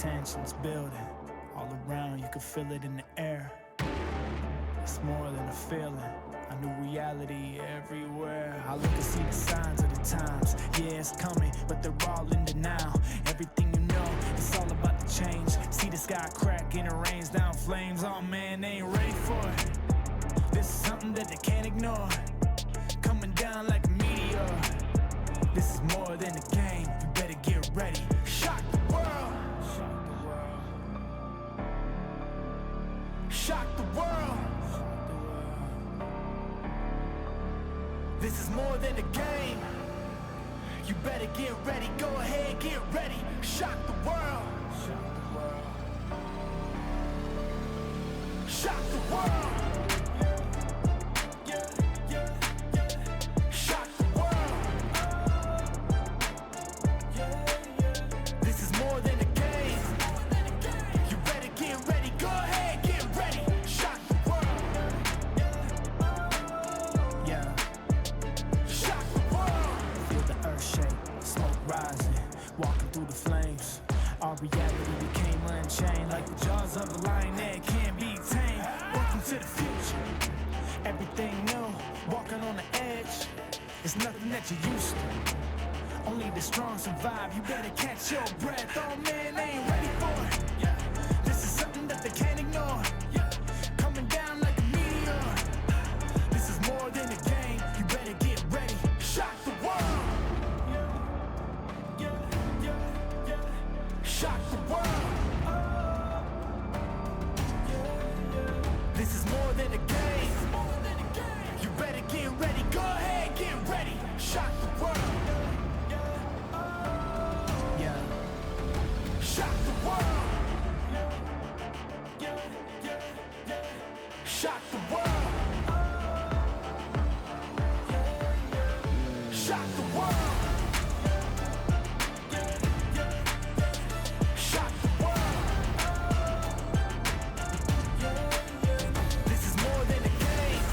Tensions building all around, you can feel it in the air. It's more than a feeling, a new reality everywhere. I look and see the signs of the times. Yeah, it's coming, but they're all in denial. Everything you know, it's all about the change. See the sky crack and it rains down flames. Oh man, they ain't ready for it. This is something that they can't ignore, coming down like a meteor. This is more than a game, you better get ready. Shock the world. Shock the world. This is more than a game. You better get ready. Go ahead, get ready. Shock the world. Shock the world. Shock the world. This is more than a game. You better get ready. Go ahead, get ready. Shock the world. Yeah. Shock the world. Feel the earth shake, smoke rising, walking through the flames. Our reality became unchained, like the jaws of a lion that can't be tamed. Welcome to the future, everything new, walking on the edge. It's nothing that you're used to, only the strong survive. You better catch your breath. Oh man, they ain't ready for it. This is something that they can't ignore, coming down like a meteor. This is more than a game, you better get ready. Shock the world. Shock the world. This is more than a game. You better get ready. Go ahead, get ready. Shock the world. Yeah. Shock the world. Shock the world. Shock the world. Shock the world. This is more than a game.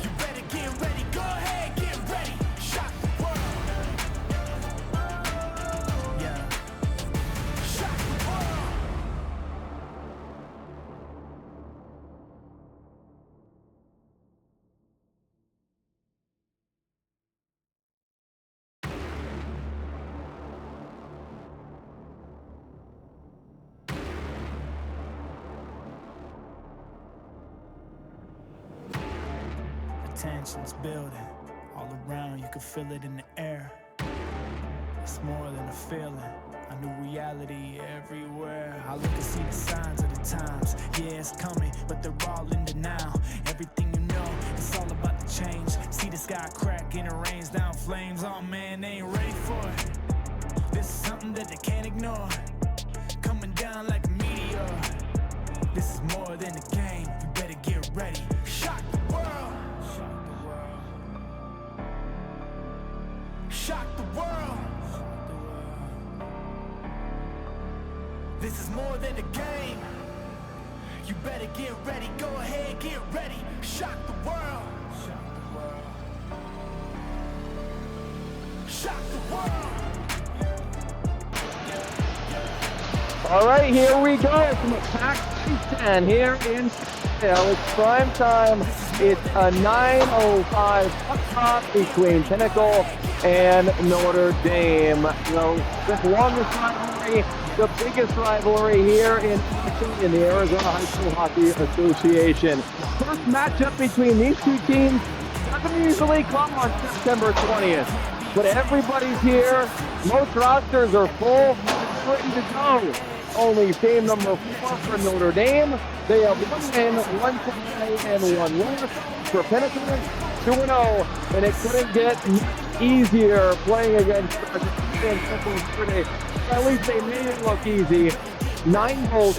You better get ready. Go ahead, get ready. Shock the world. Yeah. Shock the world. Tensions building all around, you can feel it in the air. It's more than a feeling, a new reality everywhere. I look and see the signs of the times. Yeah, it's coming, but they're all in denial. Everything you know, it's all about the change. See the sky crack and it rains down flames. Oh man, they ain't ready for it. This is something that they can't ignore, coming down like a meteor. This is more than a game, you better get ready. Shock the world. Shock the world. This is more than a game. You better get ready. Go ahead, get ready. Shock the world. Shock the world. All right, here we go from the Pac-10 here in Pinnacle. It's prime time. It's a 9:05 puck between Pinnacle and Notre Dame. The longest rivalry, the biggest rivalry here in the Arizona High School Hockey Association. First matchup between these two teams doesn't usually come on September 20th, but everybody's here. Most rosters are full, ready to go. Only team number 4 for Notre Dame. They have 1 win, 1 tie, and 1 loss. For Pinnacle, 2-0, and it couldn't get easier playing against today. At least they made it look easy. 9 goals.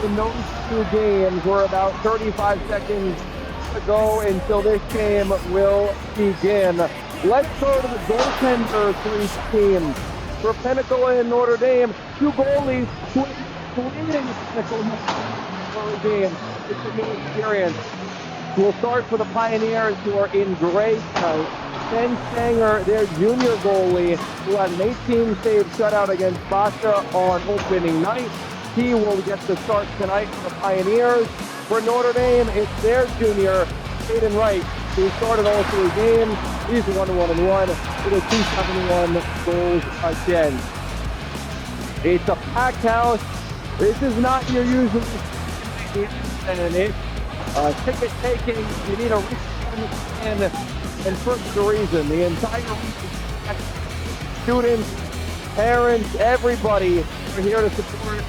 In those 2 games, we're about 35 seconds to go until this game will begin. Let's go to the goaltenders for each team. For Pinnacle and Notre Dame, 2 goalies leading Pinnacle Notre Dame. It's a new experience. We'll start for the Pioneers, who are in gray tonight. Ben Stanger, their junior goalie, who had an 18-save shutout against AHSHA on opening night. He will get the start tonight for the Pioneers. For Notre Dame, it's their junior, Caden Wright, who started all 3 games. He's 1-1-1 with a 271 goals against. It's a packed house. This is not your usual and it's ticket taking. You need a reason, and first the reason. The entire reason, students, parents, everybody are here to support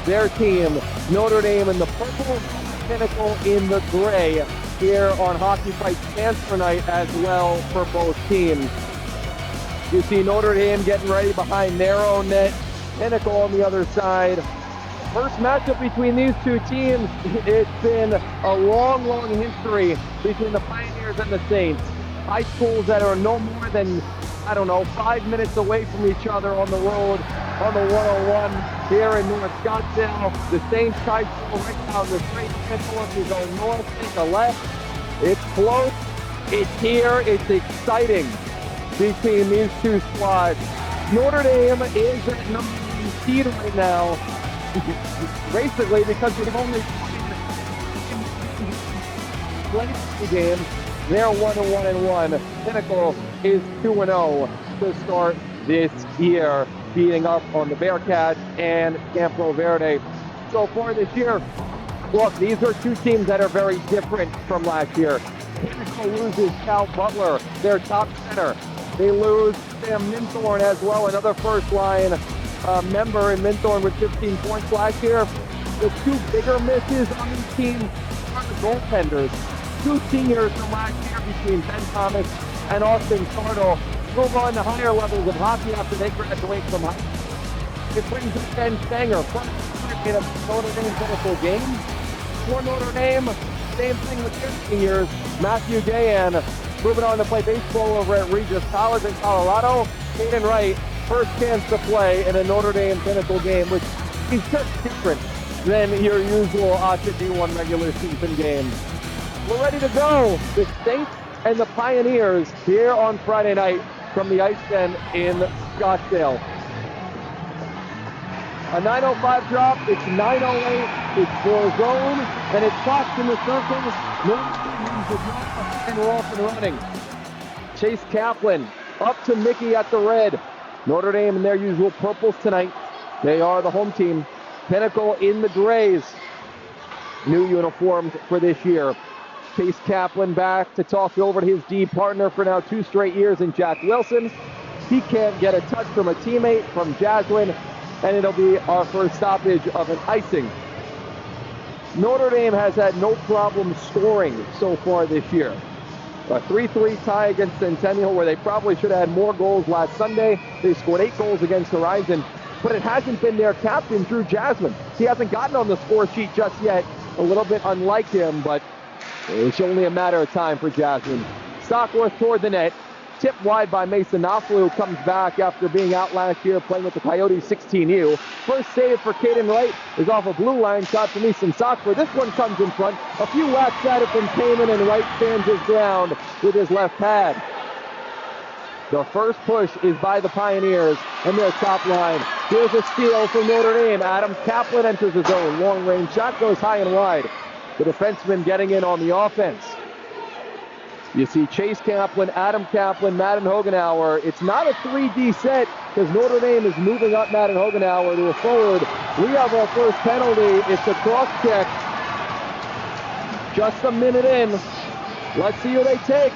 their team. Notre Dame in the purple, Pinnacle in the gray, here on Hockey Fight Transfer Night as well for both teams. You see Notre Dame getting ready behind their own net, Pinnacle on the other side. First matchup between these two teams. It's been a long, long history between the Pioneers and the Saints. High schools that are no more than, 5 minutes away from each other on the road, on the 101 here in North Scottsdale. The Saints high school right down the straight middle. If you go north, take a left. It's close. It's here. It's exciting between these two squads. Notre Dame is at number 1 seed right now. Basically, because they've only played 2 games, they're 1-1-1. Pinnacle is 2-0 to start this year, beating up on the Bearcats and Campo Verde. So far this year, look, these are 2 teams that are very different from last year. Pinnacle loses Cal Butler, their top center. They lose Sam Minthorn as well, another first-line member in Minthorn with 15 points last year. The 2 bigger misses on this team are the goaltenders. 2 seniors from last year between Ben Thomas and Austin Cardle move on to higher levels of hockey after they graduate from high school. It brings up Ben Stanger, front in a Notre Dame Pinnacle game. For Notre Dame, same thing with their seniors. Matthew Gahan moving on to play baseball over at Regis College in Colorado. Caden Wright, first chance to play in a Notre Dame Pinnacle game, which is just different than your usual AHSHA D1 regular season game. We're ready to go. The Saints and the Pioneers here on Friday night from the Ice Den in Scottsdale. A 9:05 drop. It's 9:08. It's for zone, and it's Fox in the circle. Notre Dame wins the drop, and we're off and running. Chase Kaplan up to Mickey at the red. Notre Dame in their usual purples tonight. They are the home team. Pinnacle in the grays. New uniforms for this year. Chase Kaplan back to toss it over to his D partner for now 2 straight years in Jack Wilson. He can't get a touch from a teammate, from Jaswin, and it'll be our first stoppage of an icing. Notre Dame has had no problem scoring so far this year. A 3-3 tie against Centennial, where they probably should have had more goals last Sunday. They scored 8 goals against Horizon, but it hasn't been their captain, Drew Jasmine. He hasn't gotten on the score sheet just yet. A little bit unlike him, but it's only a matter of time for Jasmine. Stockworth toward the net. Tipped wide by Mason Knopfler, who comes back after being out last year playing with the Coyotes 16U. First save for Caden Wright is off a blue line shot from Easton Stockworth. This one comes in front. A few whacks at it from Payman, and Wright stands his ground with his left pad. The first push is by the Pioneers and their top line. Here's a steal from Notre Dame. Adam Kaplan enters the zone. Long range shot goes high and wide. The defenseman getting in on the offense. You see Chase Kaplan, Adam Kaplan, Madden Hogenauer. It's not a 3D set because Notre Dame is moving up Madden Hogenauer to a forward. We have our first penalty. It's a cross check. Just a minute in. Let's see who they take.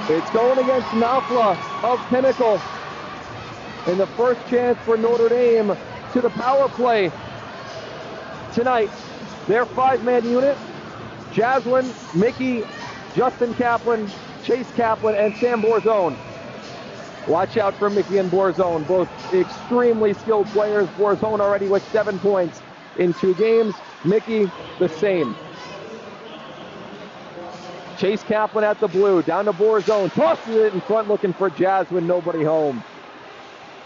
It's going against Knopfler of Pinnacle. And the first chance for Notre Dame to the power play tonight. Their 5-man unit. Jaslyn, Mickey, Justin Kaplan, Chase Kaplan, and Sam Borzone. Watch out for Mickey and Borzone, both extremely skilled players. Borzone already with 7 points in 2 games. Mickey, the same. Chase Kaplan at the blue, down to Borzone, tosses it in front looking for Jasmine, nobody home.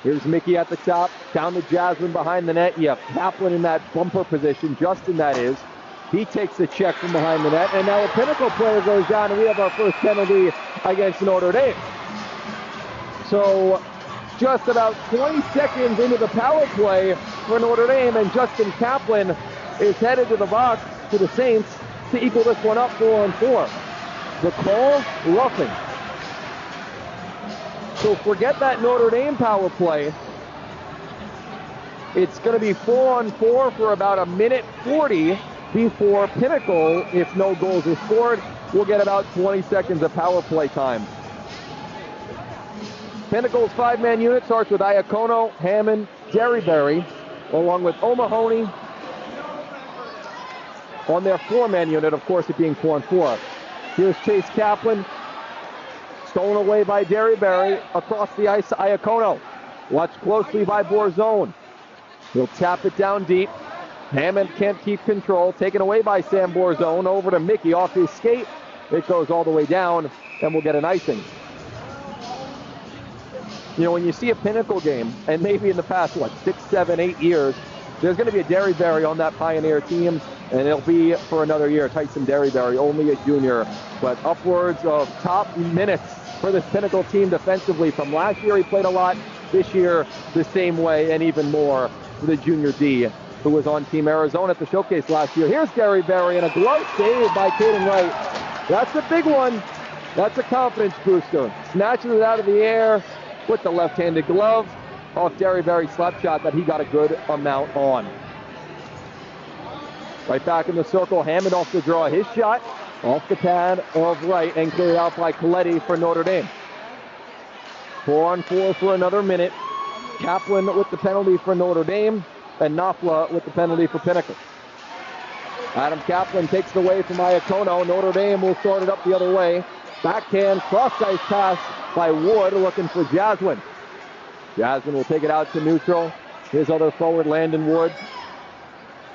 Here's Mickey at the top, down to Jasmine behind the net. You have Kaplan in that bumper position, Justin that is. He takes the check from behind the net, and now a Pinnacle player goes down, and we have our first penalty against Notre Dame. So just about 20 seconds into the power play for Notre Dame, and Justin Kaplan is headed to the box to the Saints to equal this one up 4-on-4. The call, roughing. So forget that Notre Dame power play. It's going to be 4-on-4 for about a minute 40 before Pinnacle, if no goals are scored, will get about 20 seconds of power play time. Pinnacle's five-man unit starts with Iacono, Hammond, Derryberry, along with O'Mahony on their four-man unit, of course, it being 4-on-4. Here's Chase Kaplan, stolen away by Derryberry, across the ice to Iacono. Watched closely by Borzone. He'll tap it down deep. Hammond can't keep control, taken away by Sam Borzone, over to Mickey off his skate. It goes all the way down, and we'll get an icing. You know, when you see a Pinnacle game, and maybe in the past, 6, 7, 8 years, there's going to be a Derryberry on that Pioneer team, and it'll be for another year. Tyson Derryberry, only a junior, but upwards of top minutes for this Pinnacle team defensively. From last year, he played a lot. This year, the same way, and even more for the junior D, who was on Team Arizona at the showcase last year. Here's Derryberry, and a glove save by Caden Wright. That's a big one. That's a confidence booster. Snatches it out of the air with the left-handed glove off Derryberry's slap shot that he got a good amount on. Right back in the circle, Hammond off the draw. His shot off the pad of Wright and cleared out by Coletti for Notre Dame. 4-on-4 for another minute. Kaplan with the penalty for Notre Dame, and Knopfler with the penalty for Pinnacle. Adam Kaplan takes it away from Iacono. Notre Dame will start it up the other way. Backhand cross-ice pass by Wood, looking for Jaswin. Jaswin will take it out to neutral. His other forward, Landon Wood,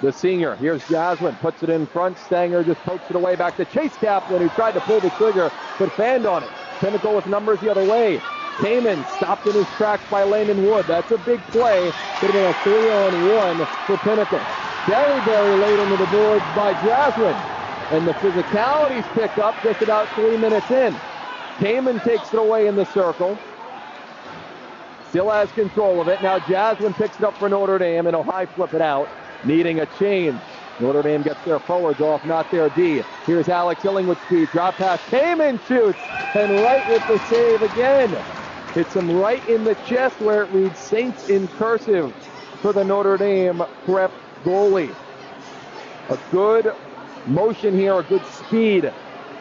the senior. Here's Jaswin, puts it in front. Stanger just pokes it away back to Chase Kaplan, who tried to pull the trigger, but fanned on it. Pinnacle with numbers the other way. Kamen stopped in his tracks by Landon Wood. That's a big play. Could have been a 3-on-1 for Pinnacle. Derryberry laid into the boards by Jaswin. And the physicality's picked up just about 3 minutes in. Kamen takes it away in the circle. Still has control of it. Now Jaswin picks it up for Notre Dame, and he'll high flip it out, needing a change. Notre Dame gets their forwards off, not their D. Here's Alex Hilling with speed. Drop pass. Kamen shoots, and right with the save again. Hits him right in the chest where it reads Saints in cursive for the Notre Dame prep goalie. A good motion here, a good speed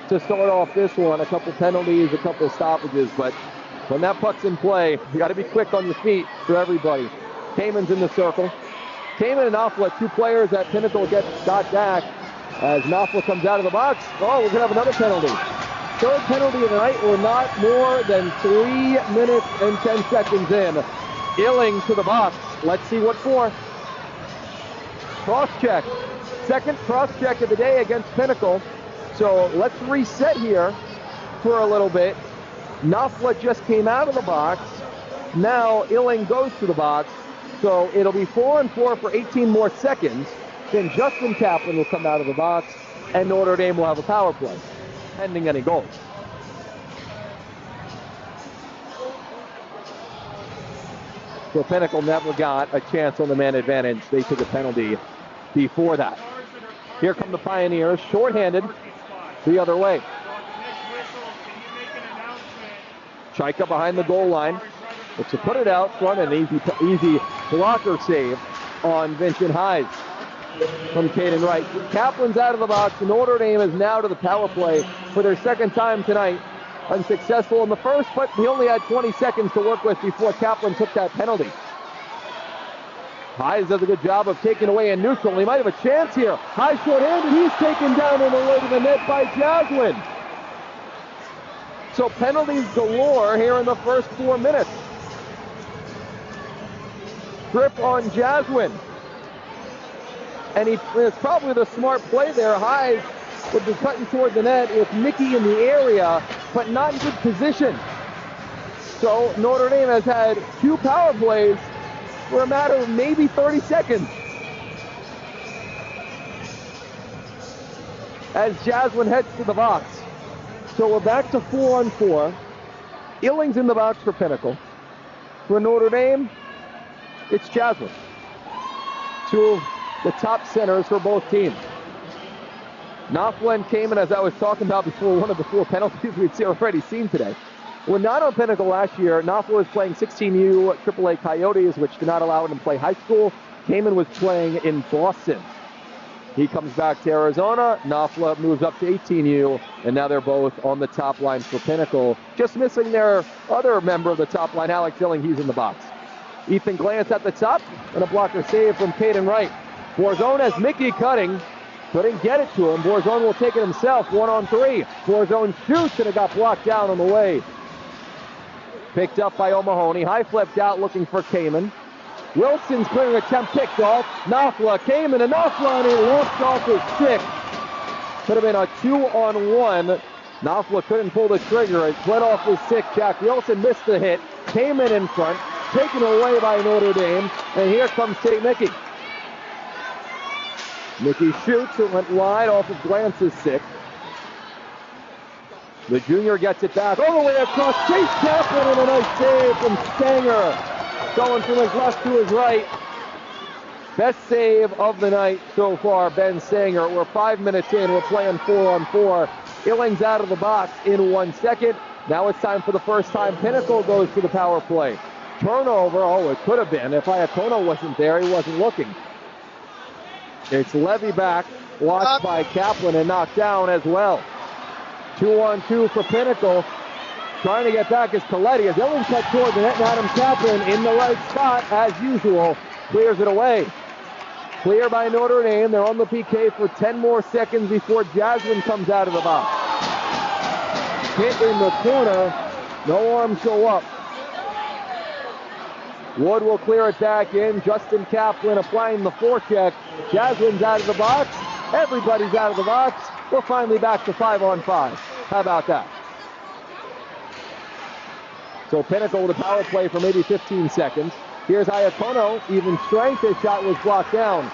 to start off this one. A couple penalties, a couple stoppages, but when that puck's in play, you got to be quick on your feet for everybody. Kamen's in the circle. Kamen and Knopfler, two players that Pinnacle got back. As Knopfler comes out of the box, oh, we're going to have another penalty. Third penalty of the night. We're not more than 3 minutes and 10 seconds in. Illing to the box. Let's see what for. Cross check. Second cross check of the day against Pinnacle. So let's reset here for a little bit. Knopfler just came out of the box. Now Illing goes to the box. So it'll be 4-on-4 for 18 more seconds. Then Justin Kaplan will come out of the box, and Notre Dame will have a power play, pending any goals. So Pinnacle never got a chance on the man advantage. They took a penalty before that. Here come the Pioneers, shorthanded the other way. Chaika behind the goal line. Looks to put it out front, an easy blocker save on Vincent Hayes from Caden Wright. Kaplan's out of the box. Notre Dame is now to the power play for their second time tonight. Unsuccessful in the first, but he only had 20 seconds to work with before Kaplan took that penalty. Hayes does a good job of taking away in neutral. He might have a chance here. Hayes short-handed. He's taken down on the way to the net by Jaswin. So penalties galore here in the first 4 minutes. Grip on Jaswin. And it's probably the smart play there. Hayes would be cutting toward the net with Mickey in the area, but not in good position. So Notre Dame has had 2 power plays for a matter of maybe 30 seconds. as Jasmine heads to the box. So we're back to 4-on-4. Illing's in the box for Pinnacle. For Notre Dame, it's Jasmine. Two of the top centers for both teams. Knopfler and Kamen, as I was talking about before, one of the 4 penalties we've already seen today. When not on Pinnacle last year, Knopfler was playing 16U AAA Coyotes, which did not allow him to play high school. Kamen was playing in Boston. He comes back to Arizona. Knopfler moves up to 18U, and now they're both on the top line for Pinnacle. Just missing their other member of the top line, Alex Illing. He's in the box. Ethan Glantz at the top, and a blocker save from Caden Wright. Borzone has Mickey cutting. Couldn't get it to him. Borzone will take it himself. 1-on-3. Borzone shoots, and it got blocked down on the way. Picked up by O'Mahony. High flipped out looking for Kamen. Wilson's clearing attempt picked off. Knopfler, Kamen, and Knopfler, and he walked off his stick. Could have been a 2-on-1. Knopfler couldn't pull the trigger. It went off his stick. Jack Wilson missed the hit. Kamen in front. Taken away by Notre Dame. And here comes Tate Mickey. Mickey shoots. It went wide off of Glance's stick. The junior gets it back all the way across. Chase Kaplan, and a nice save from Stanger. Going from his left to his right. Best save of the night so far, Ben Stanger. We're 5 minutes in. We're playing 4-on-4. Illing's out of the box in 1 second. Now it's time for the first time Pinnacle goes to the power play. Turnover. Oh, it could have been. If Iacono wasn't there, he wasn't looking. It's Levy back. Watched by Kaplan and knocked down as well. 2-on-2 for Pinnacle. Trying to get back is Coletti as Illing cut toward the net, and Adam Kaplan in the right spot as usual. Clears it away. Clear by Notre Dame. They're on the PK for 10 more seconds before Jasmine comes out of the box. Hit in the corner. No arms go up. Wood will clear it back in. Justin Kaplan applying the forecheck. Jasmine's out of the box. Everybody's out of the box. We're finally back to 5-on-5. How about that? So Pinnacle with a power play for maybe 15 seconds. Here's Iacono. Even strength. His shot was blocked down.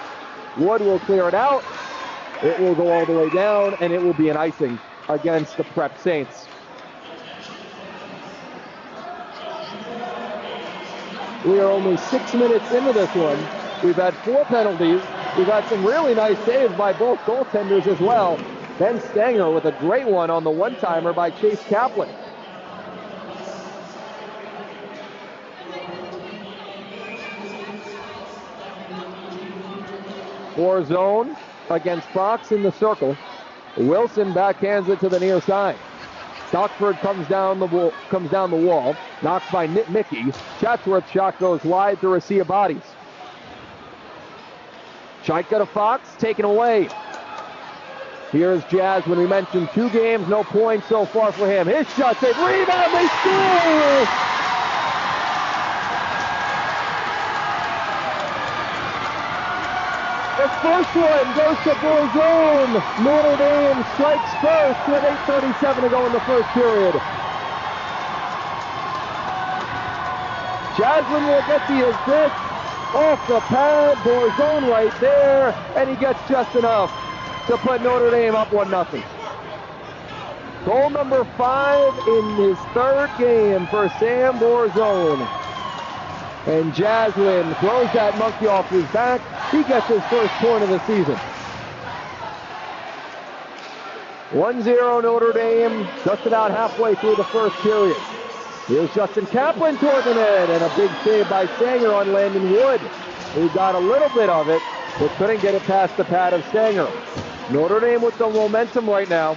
Wood will clear it out. It will go all the way down, and it will be an icing against the Prep Saints. We are only 6 minutes into this one. We've had 4 penalties. We've had some really nice saves by both goaltenders as well. Ben Stanger with a great one on the one-timer by Chase Kaplan. For zone against Fox in the circle. Wilson backhands it to the near side. Stockford comes down the wall. Knocked by Mickey. Chatsworth's shot goes wide to Racia Bodies. Chaika to Fox, taken away. Here's Jazz when we mentioned 2 games, no points so far for him. His shot save, rebound, they score! The first one goes to Borzone. Notre Dame strikes first with 8:37 to go in the first period. Jasmine will get the assist off the pad. Borzone right there, and he gets just enough to put Notre Dame up 1-0. Goal number 5 in his 3rd game for Sam Borzone. And Jasmine throws that monkey off his back. He gets his first point of the season. 1-0 Notre Dame, just about halfway through the first period. Here's Justin Kaplan toward the net, and a big save by Stanger on Landon Wood, who got a little bit of it, but couldn't get it past the pad of Stanger. Notre Dame with the momentum right now.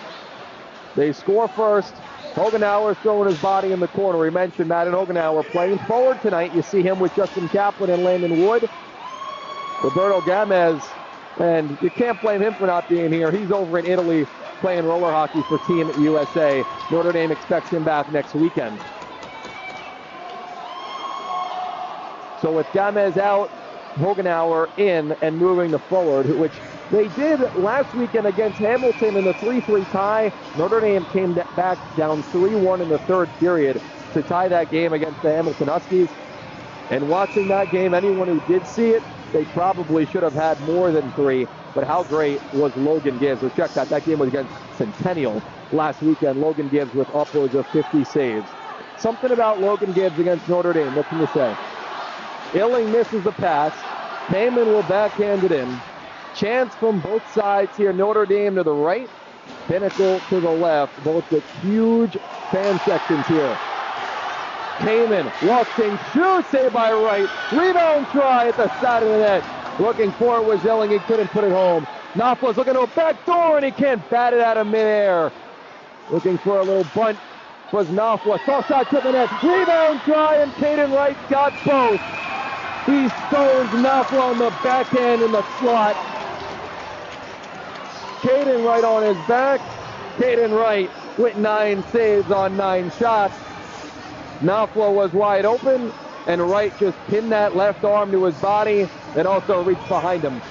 They score first. Hogenauer throwing his body in the corner. We mentioned Madden Hogenauer playing forward tonight. You see him with Justin Kaplan and Landon Wood. Roberto Gamez, and you can't blame him for not being here. He's over in Italy playing roller hockey for Team USA. Notre Dame expects him back next weekend. So with Gamez out, Hogenauer in and moving to forward, which they did last weekend against Hamilton in the 3-3 tie. Notre Dame came back down 3-1 in the 3rd period to tie that game against the Hamilton Huskies. And watching that game, anyone who did see it, they probably should have had more than 3. But how great was Logan Gibbs? So check that. That game was against Centennial last weekend. Logan Gibbs with upwards of 50 saves. Something about Logan Gibbs against Notre Dame. What can you say? Illing misses the pass. Heyman will backhand it in. Chance from both sides here. Notre Dame to the right, Pinnacle to the left. Both with huge fan sections here. Heyman walks in, shoots, saved by Wright. Rebound try at the side of the net. Looking for it was Illing. He couldn't put it home. Knopfler's looking to a back door, and he can't bat it out of midair. Looking for a little bunt was Knopfler. Soft side to the net. Rebound try, and Caden Wright got both. He stones Knopfler on the backhand in the slot. Caden Wright on his back. Caden Wright with 9 saves on 9 shots. Knopfler was wide open, and Wright just pinned that left arm to his body and also reached behind him.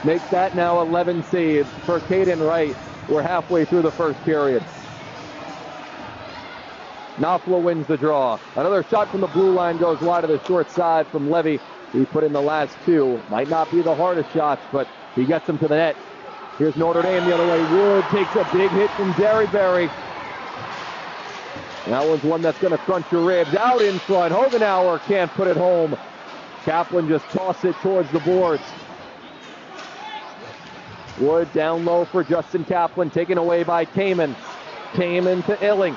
Makes that now 11 saves for Caden Wright. We're halfway through the first period. Knopfler wins the draw. Another shot from the blue line goes wide to the short side from Levy. He put in the last 2. Might not be the hardest shots, but he gets them to the net. Here's Notre Dame the other way. Wood takes a big hit from Derryberry. That one's one that's going to crunch your ribs. Out in front. Hogenauer can't put it home. Kaplan just tossed it towards the boards. Wood down low for Justin Kaplan, taken away by Kamen. Kamen to Illing.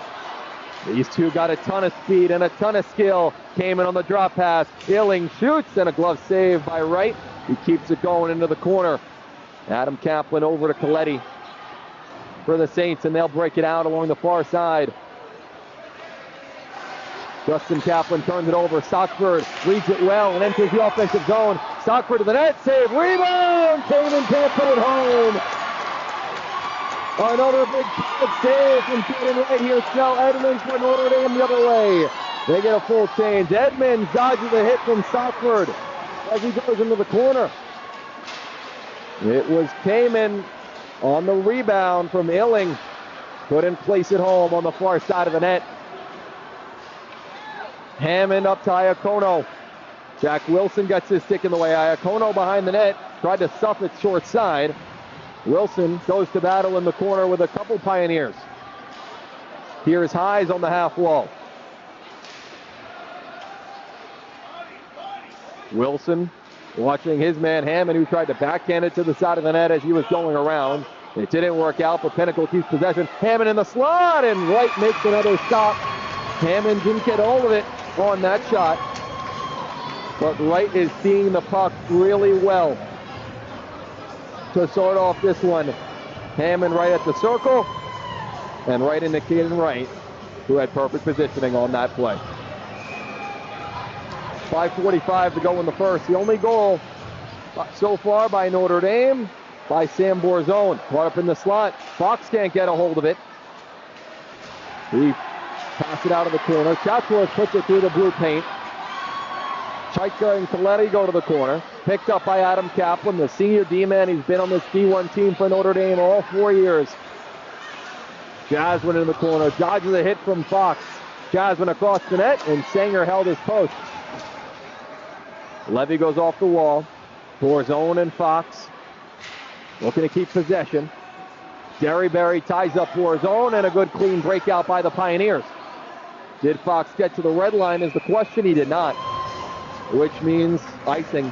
These two got a ton of speed and a ton of skill. Kamen on the drop pass. Illing shoots, and a glove save by Wright. He keeps it going into the corner. Adam Kaplan over to Coletti for the Saints, and they'll break it out along the far side. Justin Kaplan turns it over. Stockford reads it well and enters the offensive zone. Stockford to the net, save, rebound! Kamen can't put it home. Another big save from Caden Wright here. Snell Edmonds for Notre Dame the other way. They get a full change. Edmonds dodges a hit from Stockford as he goes into the corner. It was Kamen on the rebound from Illing. Couldn't place it home on the far side of the net. Hammond up to Iacono. Jack Wilson gets his stick in the way. Iacono behind the net. Tried to stuff it short side. Wilson goes to battle in the corner with a couple Pioneers. Here's Highs on the half wall. Wilson watching his man Hammond, who tried to backhand it to the side of the net as he was going around. It didn't work out, but Pinnacle keeps possession. Hammond in the slot, and Wright makes another stop. Hammond didn't get all of it on that shot, but Wright is seeing the puck really well to start off this one. Hammond right at the circle, and right into Caden Wright, who had perfect positioning on that play. 5:45 to go in the first. The only goal so far by Notre Dame, by Sam Borzone. Caught up in the slot. Fox can't get a hold of it. He passed it out of the corner. Chatsworth puts it through the blue paint. Chaika and Coletti go to the corner. Picked up by Adam Kaplan, the senior D-man. He's been on this D1 team for Notre Dame all 4 years. Jasmine in the corner. Dodges a hit from Fox. Jasmine across the net, and Sanger held his post. Levy goes off the wall. Borzone and Fox looking to keep possession. Derryberry ties up Borzone, and a good clean breakout by the Pioneers. Did Fox get to the red line is the question. He did not, which means icing.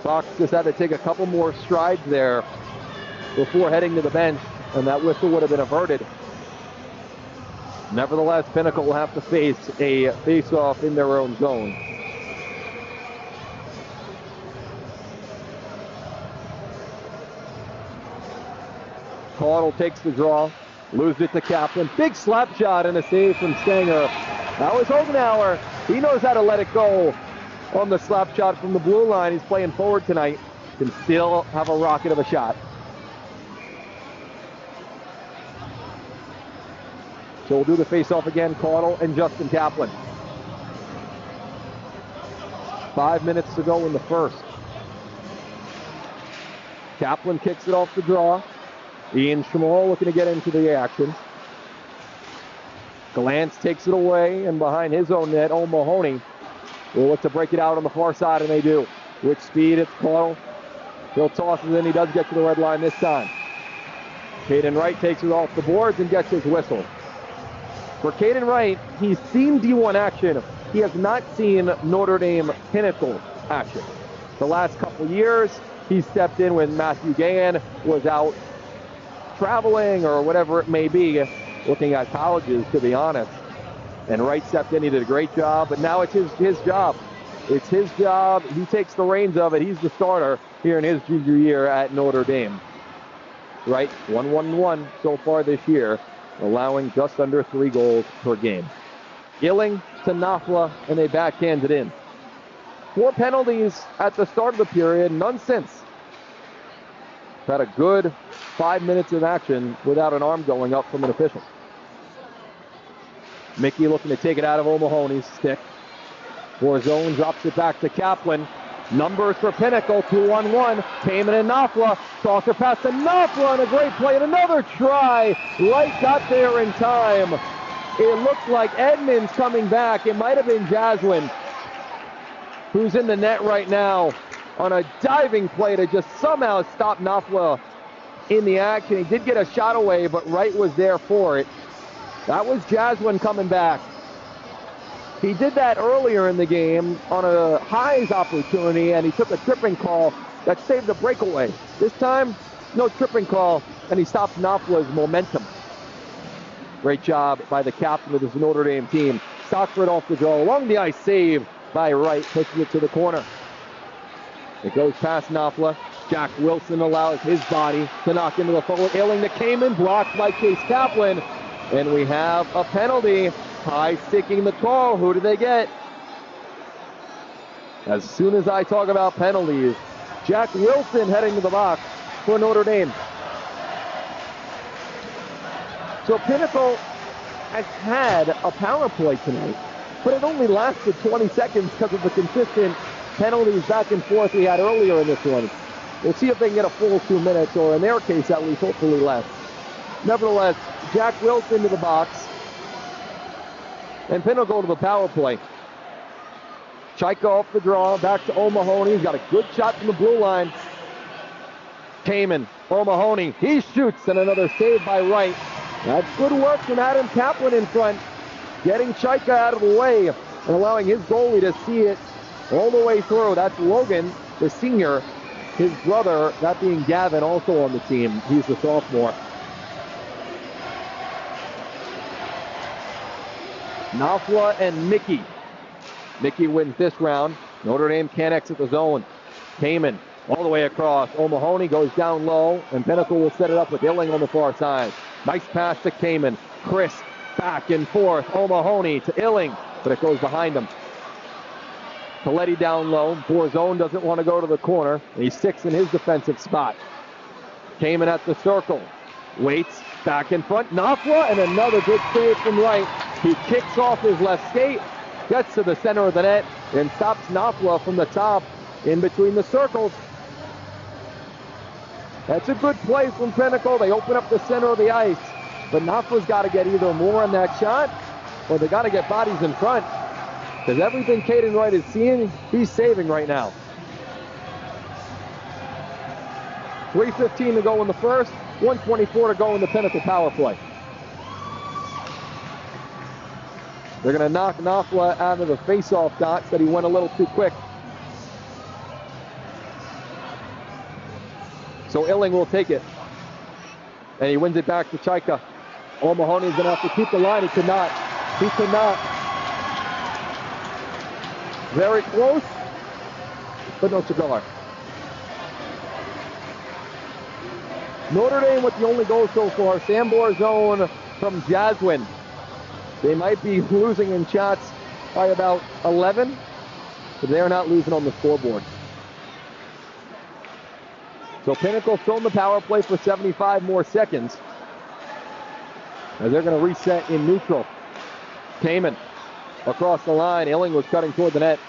Fox just had to take a couple more strides there before heading to the bench, and that whistle would have been averted. Nevertheless, Pinnacle will have to face a face-off in their own zone. Caudle takes the draw, loses it to Kaplan. Big slap shot and a save from Stanger. That was Hogenauer. He knows how to let it go on the slap shot from the blue line. He's playing forward tonight. Can still have a rocket of a shot. So we'll do the face-off again, Caudle and Justin Kaplan. 5 minutes to go in the first. Kaplan kicks it off the draw. Ian Schmall looking to get into the action. Gallant takes it away, and behind his own net, O'Mahony will look to break it out on the far side, and they do. With speed, it's Cole. He'll toss it in. He does get to the red line this time. Caden Wright takes it off the boards and gets his whistle. For Caden Wright, he's seen D1 action. He has not seen Notre Dame Pinnacle action. The last couple years, he stepped in when Matthew Gahan was out traveling or whatever it may be, looking at colleges, to be honest. And Wright stepped in. He did a great job, but now it's his job. It's his job. He takes the reins of it. He's the starter here in his junior year at Notre Dame. Wright, 1-1-1 so far this year, allowing just under 3 goals per game. Illing to Nafla, and they backhand it in. 4 penalties at the start of the period, none since. Had a good 5 minutes of action without an arm going up from an official. Mickey looking to take it out of O'Mahony's stick. Borzone drops it back to Kaplan. Numbers for Pinnacle, 2-on-1. Kamen and Nafla. Saucer pass to Nafla, and a great play, and another try. Wright got there in time. It looks like Edmonds coming back. It might have been Jaswin, who's in the net right now, on a diving play to just somehow stop Nafla in the action. He did get a shot away, but Wright was there for it. That was Jaswin coming back. He did that earlier in the game on a highs opportunity, and he took a tripping call that saved a breakaway. This time, no tripping call, and he stops Nafla's momentum. Great job by the captain of this Notre Dame team. Stockford off the draw, along the ice, save by Wright, pushes it to the corner. It goes past Nafla. Jack Wilson allows his body to knock into the forward. Illing to Kamen, blocked by Chase Kaplan. And we have a penalty. High sticking the call. Who do they get? As soon as I talk about penalties, Jack Wilson heading to the box for Notre Dame. So Pinnacle has had a power play tonight, but it only lasted 20 seconds because of the consistent penalties back and forth we had earlier in this one. We'll see if they can get a full 2 minutes, or in their case at least, hopefully less. Nevertheless, Jack Wilson to the box, and Pinnacle to the power play. Chaika off the draw, back to O'Mahony. He's got a good shot from the blue line. Kamen, O'Mahony, he shoots, and another save by Wright. That's good work from Adam Kaplan in front, getting Chaika out of the way and allowing his goalie to see it all the way through. That's Logan, the senior. His brother, that being Gavin, also on the team. He's the sophomore. Nafla and Mickey. Mickey wins this round. Notre Dame can't exit the zone. Kamen all the way across. O'Mahony goes down low, and Pinnacle will set it up with Illing on the far side. Nice pass to Kamen. Chris back and forth. O'Mahony to Illing, but it goes behind him. Coletti down low. Borzone doesn't want to go to the corner. He sticks in his defensive spot. Kamen at the circle. Waits back in front. Nafla, and another good save from Wright. He kicks off his left skate, gets to the center of the net, and stops Nafla from the top in between the circles. That's a good play from Pinnacle. They open up the center of the ice, but Nafla's got to get either more on that shot, or they got to get bodies in front, because everything Caden Wright is seeing, he's saving right now. 3:15 to go in the first, 1:24 to go in the Pinnacle power play. They're going to knock Nafla out of the face-off dot. Said he went a little too quick. So Illing will take it. And he wins it back to Chaika. O'Mahony's going to have to keep the line. He could not. He could not. Very close, but no cigar. Notre Dame with the only goal so far. Sam Borzone from Jaswin. They might be losing in shots by about 11, but they are not losing on the scoreboard. So Pinnacle still in the power play for 75 more seconds, as they're going to reset in neutral. Kamen across the line. Illing was cutting toward the net.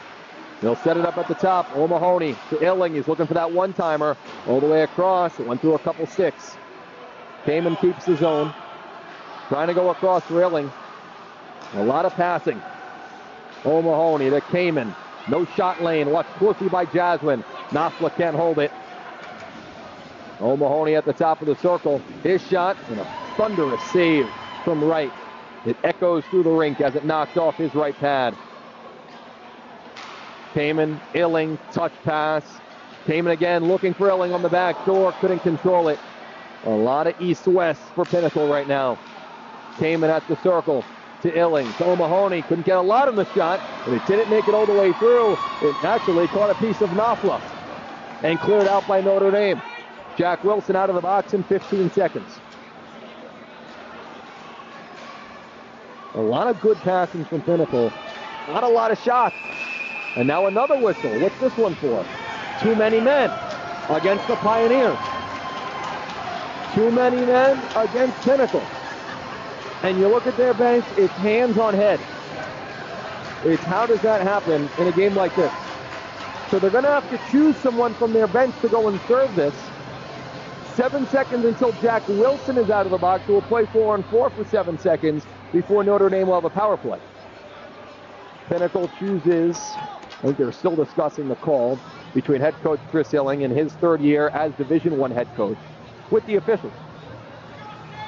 They'll set it up at the top. O'Mahony to Illing. He's looking for that one-timer all the way across. It went through a couple sticks. Kamen keeps his own. Trying to go across for Illing. A lot of passing. O'Mahony to Kamen. No shot lane. Watched closely by Jasmine. Knopfler can't hold it. O'Mahony at the top of the circle. His shot and a thunderous save from right. It echoes through the rink as it knocked off his right pad. Kamen, Illing, touch pass. Kamen again looking for Illing on the back door. Couldn't control it. A lot of east-west for Pinnacle right now. Kamen at the circle to Illing. To O'Mahony. Couldn't get a lot on the shot, but it didn't make it all the way through. It actually caught a piece of Knopfler and cleared out by Notre Dame. Jack Wilson out of the box in 15 seconds. A lot of good passing from Pinnacle. Not a lot of shots. And now another whistle. What's this one for? Too many men against the Pioneers. Too many men against Pinnacle. And you look at their bench, it's hands on head. It's how does that happen in a game like this? So they're going to have to choose someone from their bench to go and serve this. 7 seconds until Jack Wilson is out of the box, who will play 4-on-4 for 7 seconds before Notre Dame will have a power play. Pinnacle chooses, I think they're still discussing the call between head coach Chris Illing in his third year as Division I head coach with the officials.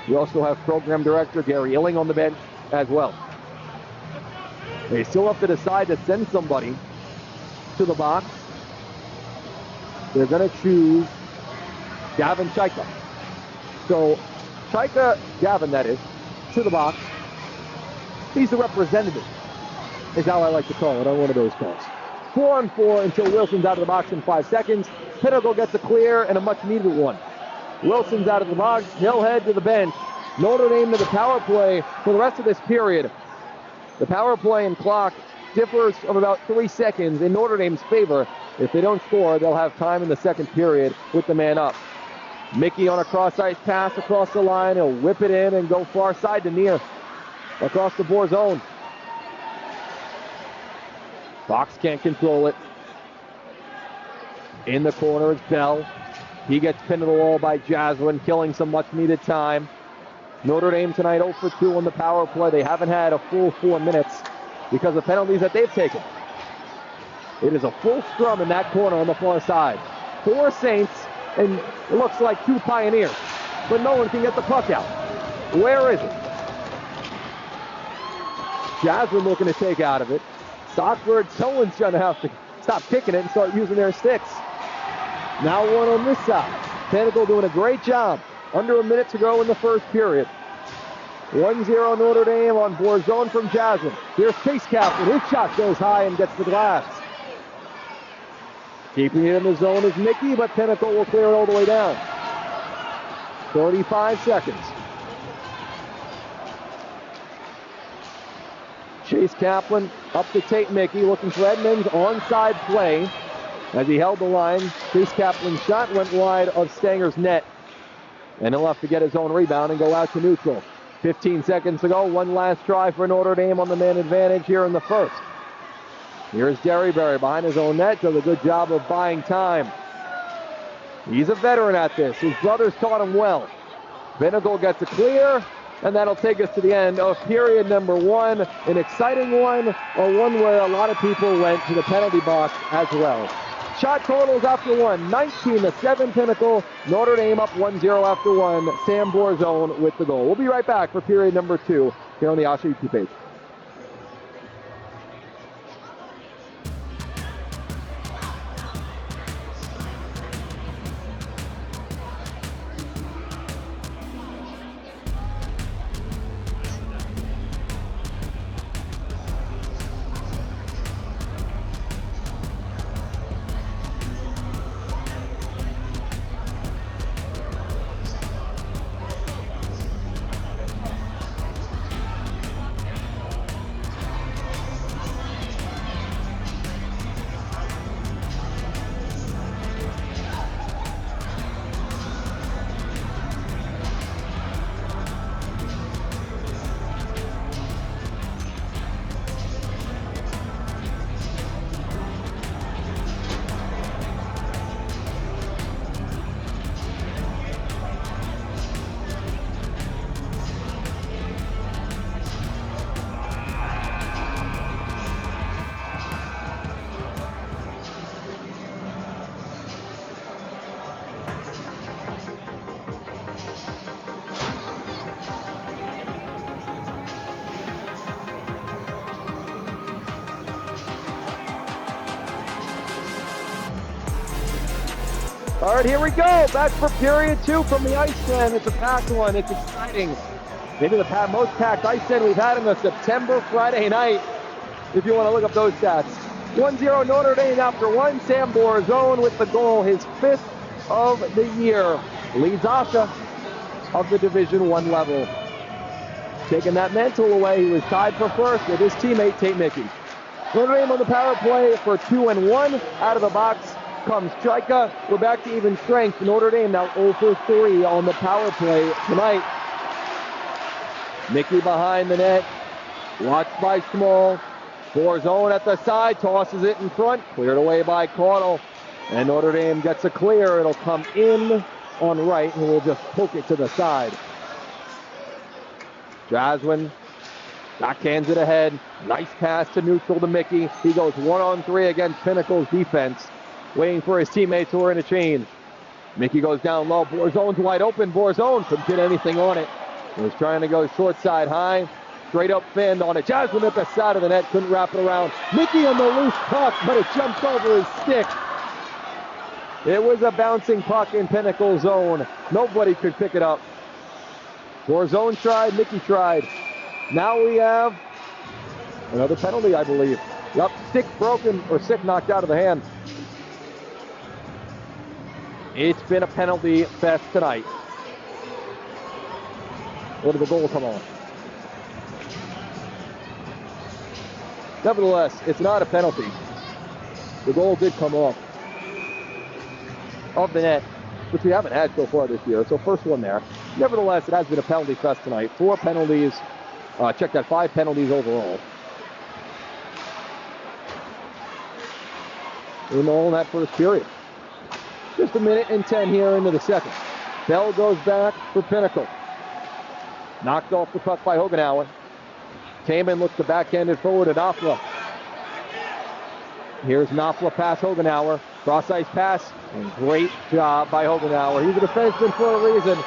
We also have program director Gary Illing on the bench as well. They still have to decide to send somebody to the box. They're going to choose Gavin Chaika. So Chaika, Gavin that is, to the box. He's the representative, is how I like to call it on one of those calls. 4-on-4 until Wilson's out of the box in 5 seconds. Pinnacle gets a clear and a much needed one. Wilson's out of the box. He'll head to the bench. Notre Dame to the power play for the rest of this period. The power play and clock differs of about 3 seconds in Notre Dame's favor. If they don't score, they'll have time in the second period with the man up. Mickey on a cross-ice pass across the line. He'll whip it in and go far side to near across the board zone. Fox can't control it. In the corner is Bell. He gets pinned to the wall by Jasmine, killing some much-needed time. Notre Dame tonight 0 for 2 on the power play. They haven't had a full 4 minutes because of penalties that they've taken. It is a full scrum in that corner on the far side. 4 Saints, and it looks like 2 Pioneers, but no one can get the puck out. Where is it? Jasmine looking to take out of it. Stockford, someone's going to have to stop kicking it and start using their sticks. Now one on this side. Pinnacle doing a great job. Under a minute to go in the first period. 1-0 Notre Dame on board zone from Jasmine. Here's Chase Kaplan. His shot goes high and gets the glass. Keeping it in the zone is Mickey, but Pinnacle will clear it all the way down. 35 seconds. Chase Kaplan up to Tate Mickey, looking for Edmonds. Onside play as he held the line. Chase Kaplan's shot went wide of Stanger's net. And he'll have to get his own rebound and go out to neutral. 15 seconds to go. One last try for Notre Dame on the man advantage here in the first. Here's Derryberry behind his own net. Does a good job of buying time. He's a veteran at this. His brothers taught him well. Pinnacle gets a clear, and that'll take us to the end of period number 1. An exciting one, or one where a lot of people went to the penalty box as well. Shot totals after 1, 19-7 Pinnacle. Notre Dame up 1-0 after 1. Sam Borzone with the goal. We'll be right back for period number 2 here on the AHSHA YouTube page. All right, here we go. Back for period 2 from the ice end. It's a packed one. It's exciting. Maybe the most packed ice end we've had in the September Friday night, if you want to look up those stats. 1-0 Notre Dame after one. Sam Borzone with the goal, his 5th of the year. Leads AHSHA of the Division I level. Taking that mantle away, he was tied for first with his teammate Tate Mickey. Notre Dame on the power play for 2-1. Out of the box comes Trika. We're back to even strength. Notre Dame now 0 for 3 on the power play tonight. Mickey behind the net. Watched by Small. Borzone at the side. Tosses it in front. Cleared away by Caudle. And Notre Dame gets a clear. It'll come in on right, and we'll just poke it to the side. Jaswin backhands it ahead. Nice pass to neutral to Mickey. He goes 1-on-3 against Pinnacle's defense, waiting for his teammates who are in a chain. Mickey goes down low. Borzone's wide open. Borzone couldn't get anything on it. He was trying to go short side high. Straight up fend on it. Jaswin at the side of the net. Couldn't wrap it around. Mickey on the loose puck, but it jumped over his stick. It was a bouncing puck in Pinnacle zone. Nobody could pick it up. Borzone tried. Mickey tried. Now we have another penalty, I believe. Yep, stick broken, or stick knocked out of the hand. It's been a penalty fest tonight. Where did the goal come on? Nevertheless, it's not a penalty. The goal did come off of the net, which we haven't had so far this year. So first one there. Nevertheless, it has been a penalty fest tonight. 4 penalties. Check that, 5 penalties overall. In all in that first period. Just a minute and 10 here into the second. Bell goes back for Pinnacle. Knocked off the puck by Hogenauer. Kamen looks to backhand it forward to Knopfler. Here's Knopfler past Hogenauer. Cross-ice pass. And great job by Hogenauer. He's a defenseman for a reason.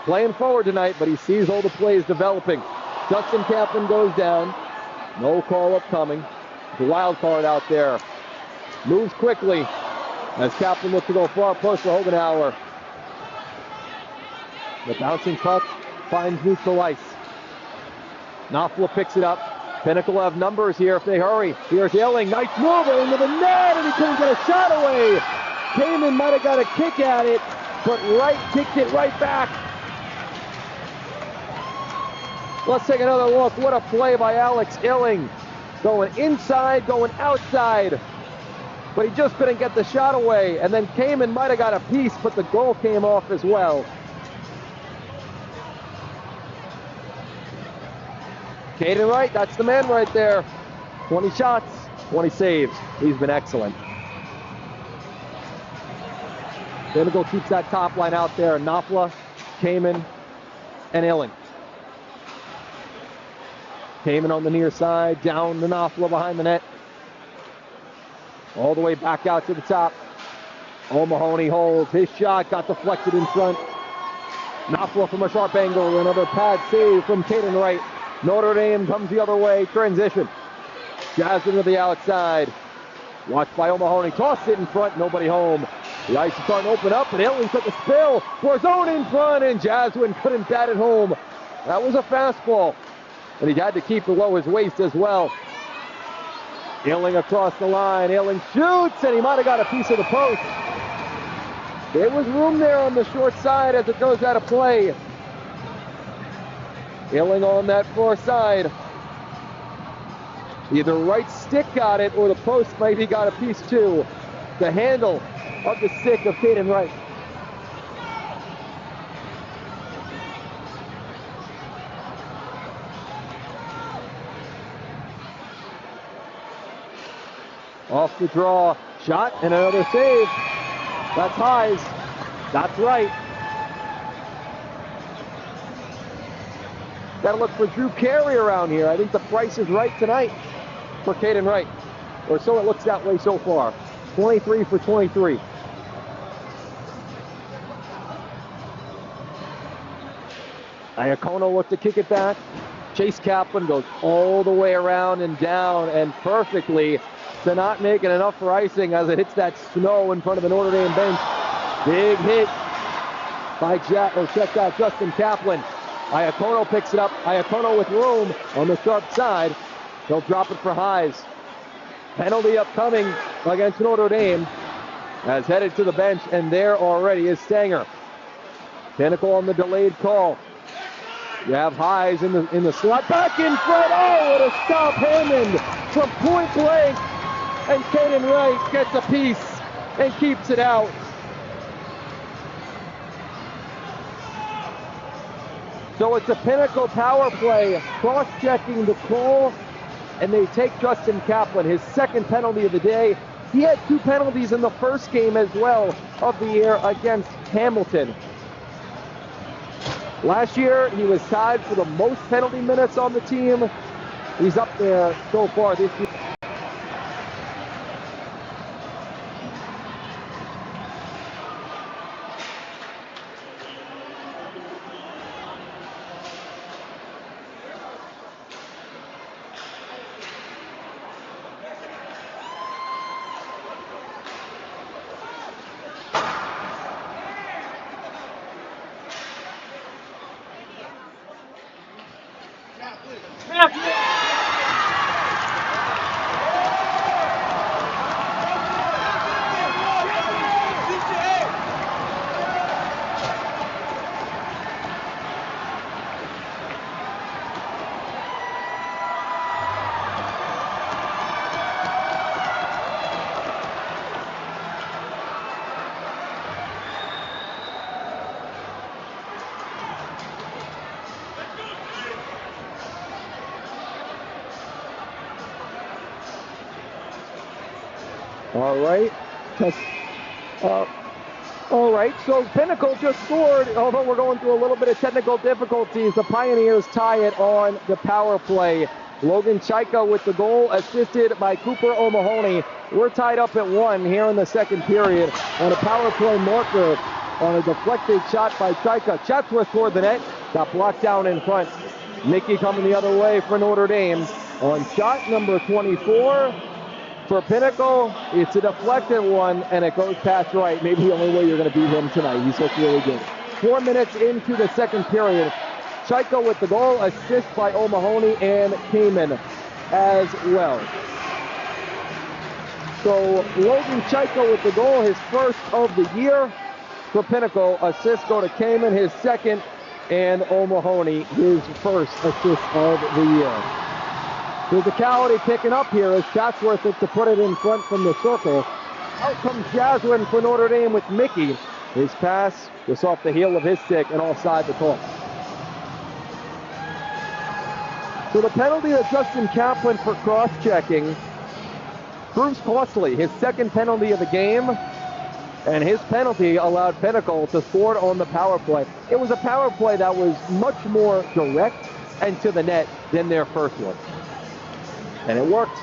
Playing forward tonight, but he sees all the plays developing. Justin Kaplan goes down. No call up coming. The wild card out there. Moves quickly as Kaplan looks to go far post for Hogenauer. The bouncing puck finds neutral ice. Knopfler picks it up. Pinnacle have numbers here if they hurry. Here's Yelling. Nice move into the net, and he couldn't get a shot away. Kamen might have got a kick at it, but Wright kicked it right back. Let's take another look. What a play by Alex Illing. Going inside, going outside. But he just couldn't get the shot away. And then Kamen might have got a piece, but the goal came off as well. Caden Wright, that's the man right there. 20 shots, 20 saves. He's been excellent. Pinnacle keeps that top line out there. Knopfler, Kamen, and Illing. Kamen on the near side, down to Knopfler behind the net. All the way back out to the top. O'Mahony holds. His shot got deflected in front. Knopfler from a sharp angle. Another pad save from Caden Wright. Notre Dame comes the other way. Transition. Jasmine to the outside. Watched by O'Mahony. Toss it in front. Nobody home. The ice is starting to open up, and Illing took a spill. Borzone in front, and Jasmine couldn't bat it home. That was a fastball. And he had to keep below his waist as well. Illing across the line. Illing shoots, and he might have got a piece of the post. There was room there on the short side as it goes out of play. Illing on that far side. Either right stick got it or the post maybe got a piece too. The handle of the stick of Caden Wright. Off the draw, shot, and another save. That's Highs. That's right. Got to look for Drew Carey around here. I think the price is right tonight for Caden Wright. Or so it looks that way so far. 23 for 23. Iacono looked to kick it back. Chase Kaplan goes all the way around and down and perfectly to not making enough for icing as it hits that snow in front of the Notre Dame bench. Big hit by Justin Kaplan. Iacono picks it up. Iacono with room on the sharp side. He'll drop it for Hayes. Penalty upcoming against Notre Dame. Has headed to the bench, and there already is Stanger. Pinnacle on the delayed call. You have Hayes in the slot. Back in front. Oh, what a stop. Hammond from point blank. And Caden Wright gets a piece and keeps it out. So it's a Pinnacle power play, cross-checking the call, and they take Justin Kaplan, his second penalty of the day. He had 2 penalties in the first game as well of the year against Hamilton. Last year, he was tied for the most penalty minutes on the team. He's up there so far this year. All right, so Pinnacle just scored, although we're going through a little bit of technical difficulties. The Pioneers tie it on the power play. Logan Chaika with the goal, assisted by Cooper O'Mahony. We're tied up at 1 here in the second period on a power play marker on a deflected shot by Chaika. Chatsworth toward the net, got blocked down in front. Mickey coming the other way for Notre Dame on shot number 24. For Pinnacle, it's a deflected one, and it goes past right. Maybe the only way you're going to beat him tonight. He's looked really good. 4 minutes into the second period. Chaika with the goal, assist by O'Mahony and Kamen as well. So Logan Chaika with the goal, his first of the year for Pinnacle. Assists go to Kamen, his second, and O'Mahony, his first assist of the year. Physicality picking up here as Chatsworth to put it in front from the circle. Out comes Jaswin for Notre Dame with Mickey. His pass just off the heel of his stick and offside the call. So the penalty of Justin Kaplan for cross-checking proves costly. His second penalty of the game, and his penalty allowed Pinnacle to score on the power play. It was a power play that was much more direct and to the net than their first one. And it worked.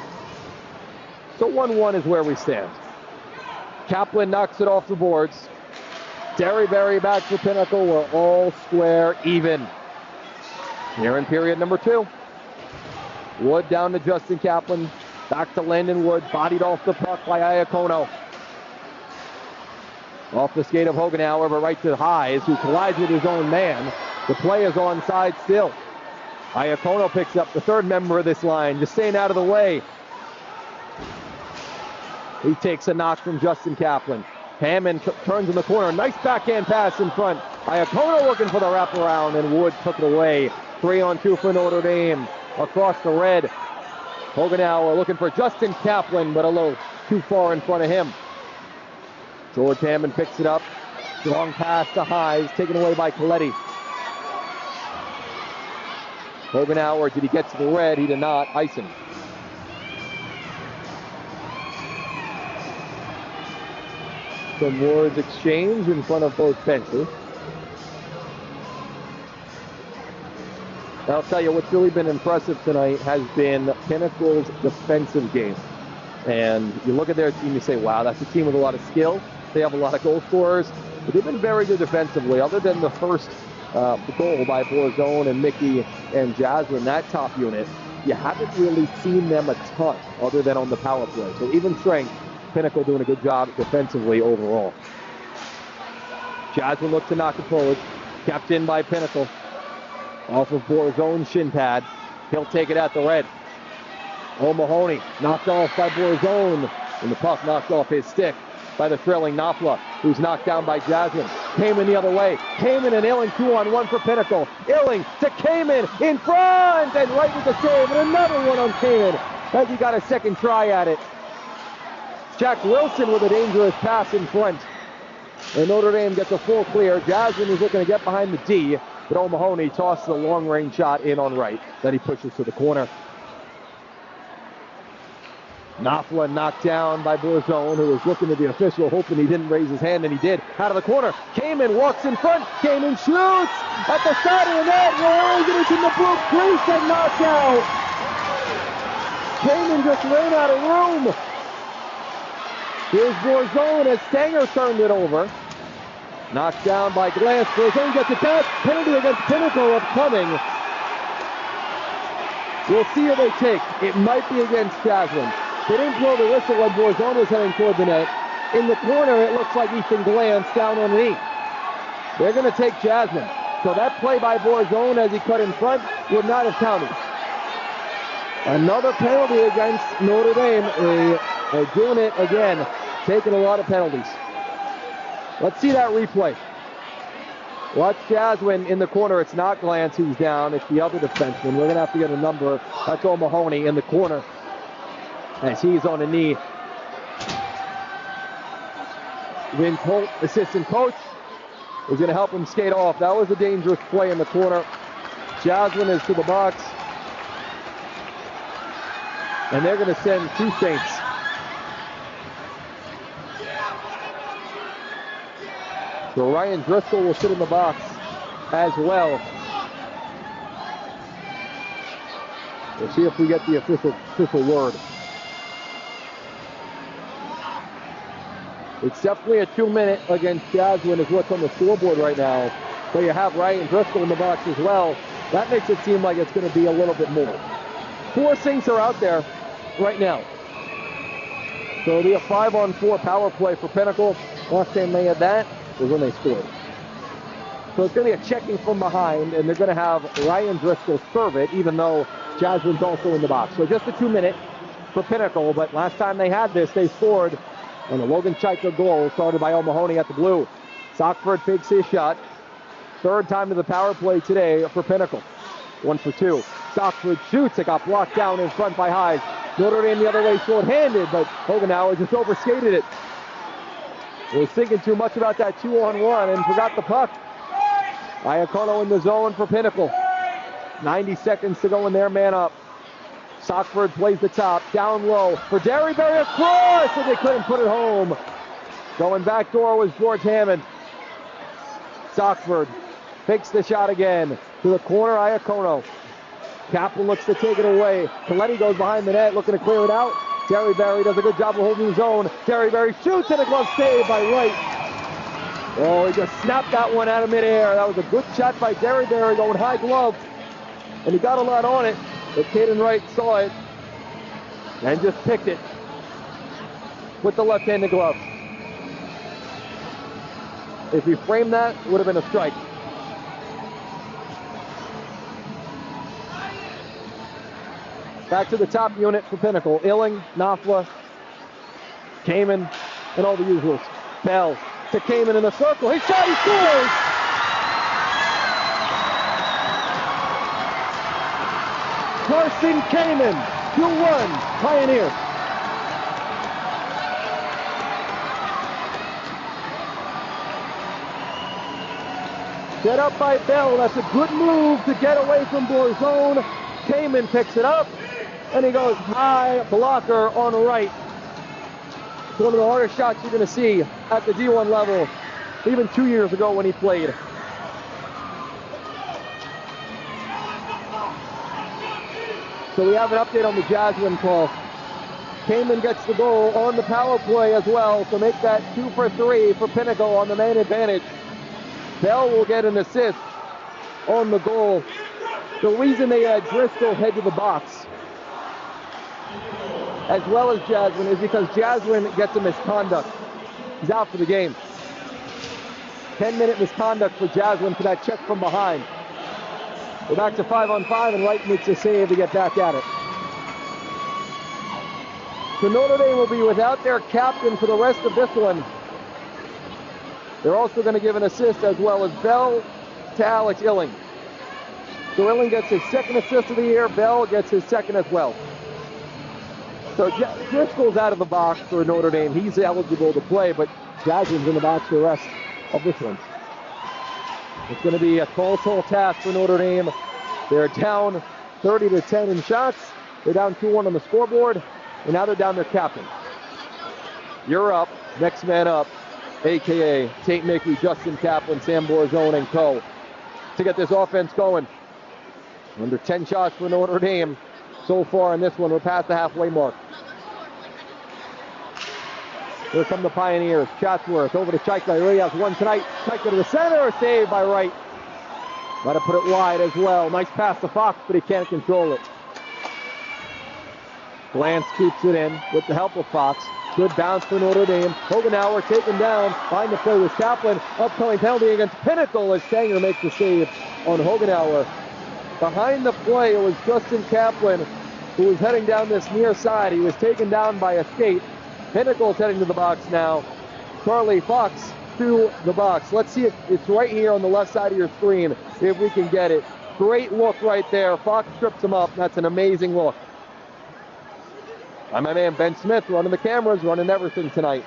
So 1-1 is where we stand. Kaplan knocks it off the boards. Derryberry back for Pinnacle. We're all square even. Here in period number 2. Wood down to Justin Kaplan. Back to Landon Wood. Bodied off the puck by Iacono. Off the skate of Hogenauer, but right to Hayes, who collides with his own man. The play is onside still. Iacono picks up the third member of this line, just staying out of the way. He takes a knock from Justin Kaplan. Hammond turns in the corner. Nice backhand pass in front. Iacono looking for the wraparound, and Wood took it away. 3-on-2 for Notre Dame. Across the red. Hogenauer looking for Justin Kaplan, but a little too far in front of him. George Hammond picks it up. Strong pass to Hayes, taken away by Coletti. Hogenauer, did he get to the red? He did not. Icing. Some words exchanged in front of both benches. I'll tell you what's really been impressive tonight has been Pinnacle's defensive game. And you look at their team, you say, wow, that's a team with a lot of skill. They have a lot of goal scorers, but they've been very good defensively. Other than the first goal by Borzone and Mickey and Jasmine, that top unit, you haven't really seen them a ton other than on the power play. So even strength, Pinnacle doing a good job defensively overall. Jasmine looks to knock it forward. Kept in by Pinnacle. Off of Borzon's shin pad. He'll take it at the red. O'Mahony knocked off by Borzone. And the puck knocked off his stick by the thrilling Knopfler, who's knocked down by Jasmine. Kamen the other way. Kamen and Illing 2-on-1 for Pinnacle. Illing to Kamen in front and right with the save. And another one on Kamen as he got a second try at it. Jack Wilson with a dangerous pass in front. And Notre Dame gets a full clear. Jasmine is looking to get behind the D, but O'Mahony tosses a long-range shot in on right. Then he pushes to the corner. Knopfler knocked down by Borzone, who was looking at the official, hoping he didn't raise his hand, and he did. Out of the corner, Kamen walks in front. Kamen shoots at the side of the net. Rolling it in the blue crease and knocked out. Kamen just ran out of room. Here's Borzone as Stanger turned it over. Knocked down by Glass. Borzone gets it back. Penalty against Pinnacle upcoming. We'll see who they take. It might be against Jasmine. They didn't blow the whistle when Borzone was heading toward the net. In the corner, it looks like Ethan Glantz down on the knee. They're going to take Jasmine. So that play by Borzone as he cut in front would not have counted. Another penalty against Notre Dame. They're doing it again, taking a lot of penalties. Let's see that replay. Watch Jasmine in the corner. It's not Glantz who's down. It's the other defenseman. We're going to have to get a number. That's O'Mahony in the corner as he's on a knee. Win Holt, assistant coach, is going to help him skate off. That was a dangerous play in the corner. Jasmine is to the box. And they're going to send two Saints. So Ryan Driscoll will sit in the box as well. We'll see if we get the official word. It's definitely a 2-minute against Jasmine is what's on the scoreboard right now. So you have Ryan Driscoll in the box as well. That makes it seem like it's going to be a little bit more. 4 Saints are out there right now. So it'll be a 5-on-4 power play for Pinnacle. Last time they had that was when they scored. So it's going to be a checking from behind, and they're going to have Ryan Driscoll serve it, even though Jasmine's also in the box. So just a 2-minute for Pinnacle, but last time they had this, they scored on a Logan Chaika goal, started by O'Mahony at the blue. Sockford takes his shot. Third time to the power play today for Pinnacle. 1 for 2. Sockford shoots. It got blocked down in front by Hyde. Notre Dame the other way short-handed, but Hogenauer just overskated it. He was thinking too much about that 2-on-1 and forgot the puck. Iacono in the zone for Pinnacle. 90 seconds to go in their man up. Sockford plays the top, down low for Derryberry across, and they couldn't put it home. Going back door was George Hammond. Sockford takes the shot again to the corner, Iacono. Kaplan looks to take it away. Coletti goes behind the net, looking to clear it out. Derryberry does a good job of holding his own. Derryberry shoots, and a glove save by Wright. Oh, he just snapped that one out of midair. That was a good shot by Derryberry going high glove, and he got a lot on it. But Caden Wright saw it and just picked it with the left-handed glove. If he framed that, it would have been a strike. Back to the top unit for Pinnacle. Illing, Knopfler, Kamen, and all the usuals. Bell to Kamen in the circle. He shot, he scores! Carson Kamen, 2-1, Pioneers. Set up by Bell. That's a good move to get away from Borzone. Kamen picks it up, and he goes high blocker on right. It's one of the hardest shots you're going to see at the D1 level, even 2 years ago when he played. So we have an update on the Jasmine call. Kamen gets the goal on the power play as well to make that 2 for 3 for Pinnacle on the man advantage. Bell will get an assist on the goal. The reason they had Driscoll head to the box, as well as Jasmine, is because Jasmine gets a misconduct. He's out for the game. 10-minute misconduct for Jaslyn for that check from behind. We're back to 5-on-5, and Wright makes a save to get back at it. So Notre Dame will be without their captain for the rest of this one. They're also going to give an assist as well as Bell to Alex Illing. So Illing gets his second assist of the year. Bell gets his second as well. So Driscoll's out of the box for Notre Dame. He's eligible to play, but Jaslyn's in the box for the rest of this one. It's going to be a tall task for Notre Dame. They're down 30-10 in shots. They're down 2-1 on the scoreboard, and now they're down their captain. You're up, next man up, a.k.a. Tate Mickey, Justin Kaplan, Sam Borzone, and co. to get this offense going. Under 10 shots for Notre Dame so far in this one. We're past the halfway mark. Here come the Pioneers. Chatsworth over to Chaika. He really has one tonight. Chaika to the center. Saved by Wright. Might have put it wide as well. Nice pass to Fox, but he can't control it. Glantz keeps it in with the help of Fox. Good bounce for Notre Dame. Hogenauer taken down. Behind the play with Kaplan. Upcoming penalty against Pinnacle as Sanger makes the save on Hogenauer. Behind the play, it was Justin Kaplan who was heading down this near side. He was taken down by a skate. Pinnacle's heading to the box now. Charlie Fox to the box. Let's see if it's right here on the left side of your screen, if we can get it. Great look right there. Fox trips him up. That's an amazing look. And my man Ben Smith running the cameras, running everything tonight.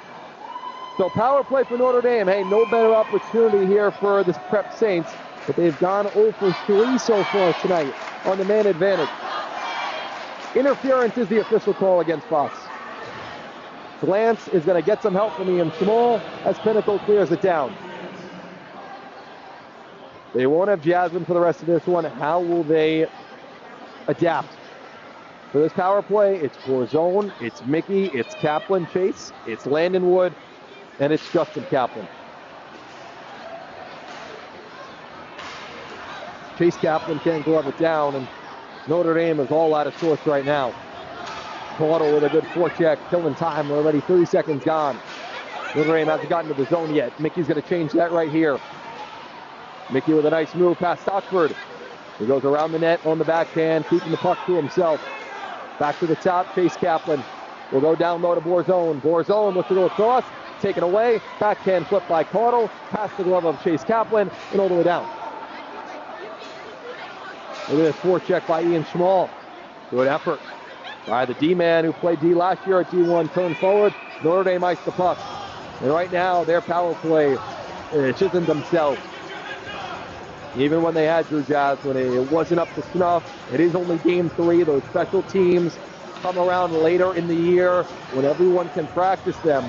So power play for Notre Dame. Hey, no better opportunity here for the Prep Saints, but they've gone 0 for 3 so far tonight on the man advantage. Interference is the official call against Fox. Glantz is going to get some help from Ian Small as Pinnacle clears it down. They won't have Jasmine for the rest of this one. How will they adapt? For this power play, it's Borzone, it's Mickey, it's Kaplan Chase, it's Landon Wood, and it's Justin Kaplan. Chase Kaplan can't glove it down, and Notre Dame is all out of sorts right now. Caudle with a good forecheck, killing time. We're already 30 seconds gone. Notre Dame hasn't gotten to the zone yet. Mickey's going to change that right here. Mickey with a nice move past Stockford. He goes around the net on the backhand, keeping the puck to himself. Back to the top, Chase Kaplan will go down low to Borzone. Borzone looks to go across, taken away. Backhand flip by Caudle, past the glove of Chase Kaplan, and all the way down. Look at this forecheck by Ian Schmall. Good effort by the D-man who played D last year at D1, turned forward. Notre Dame iced the puck. And right now, their power play is isn't themselves. Even when they had Drew Jasmine, it wasn't up to snuff. It is only game 3. Those special teams come around later in the year when everyone can practice them.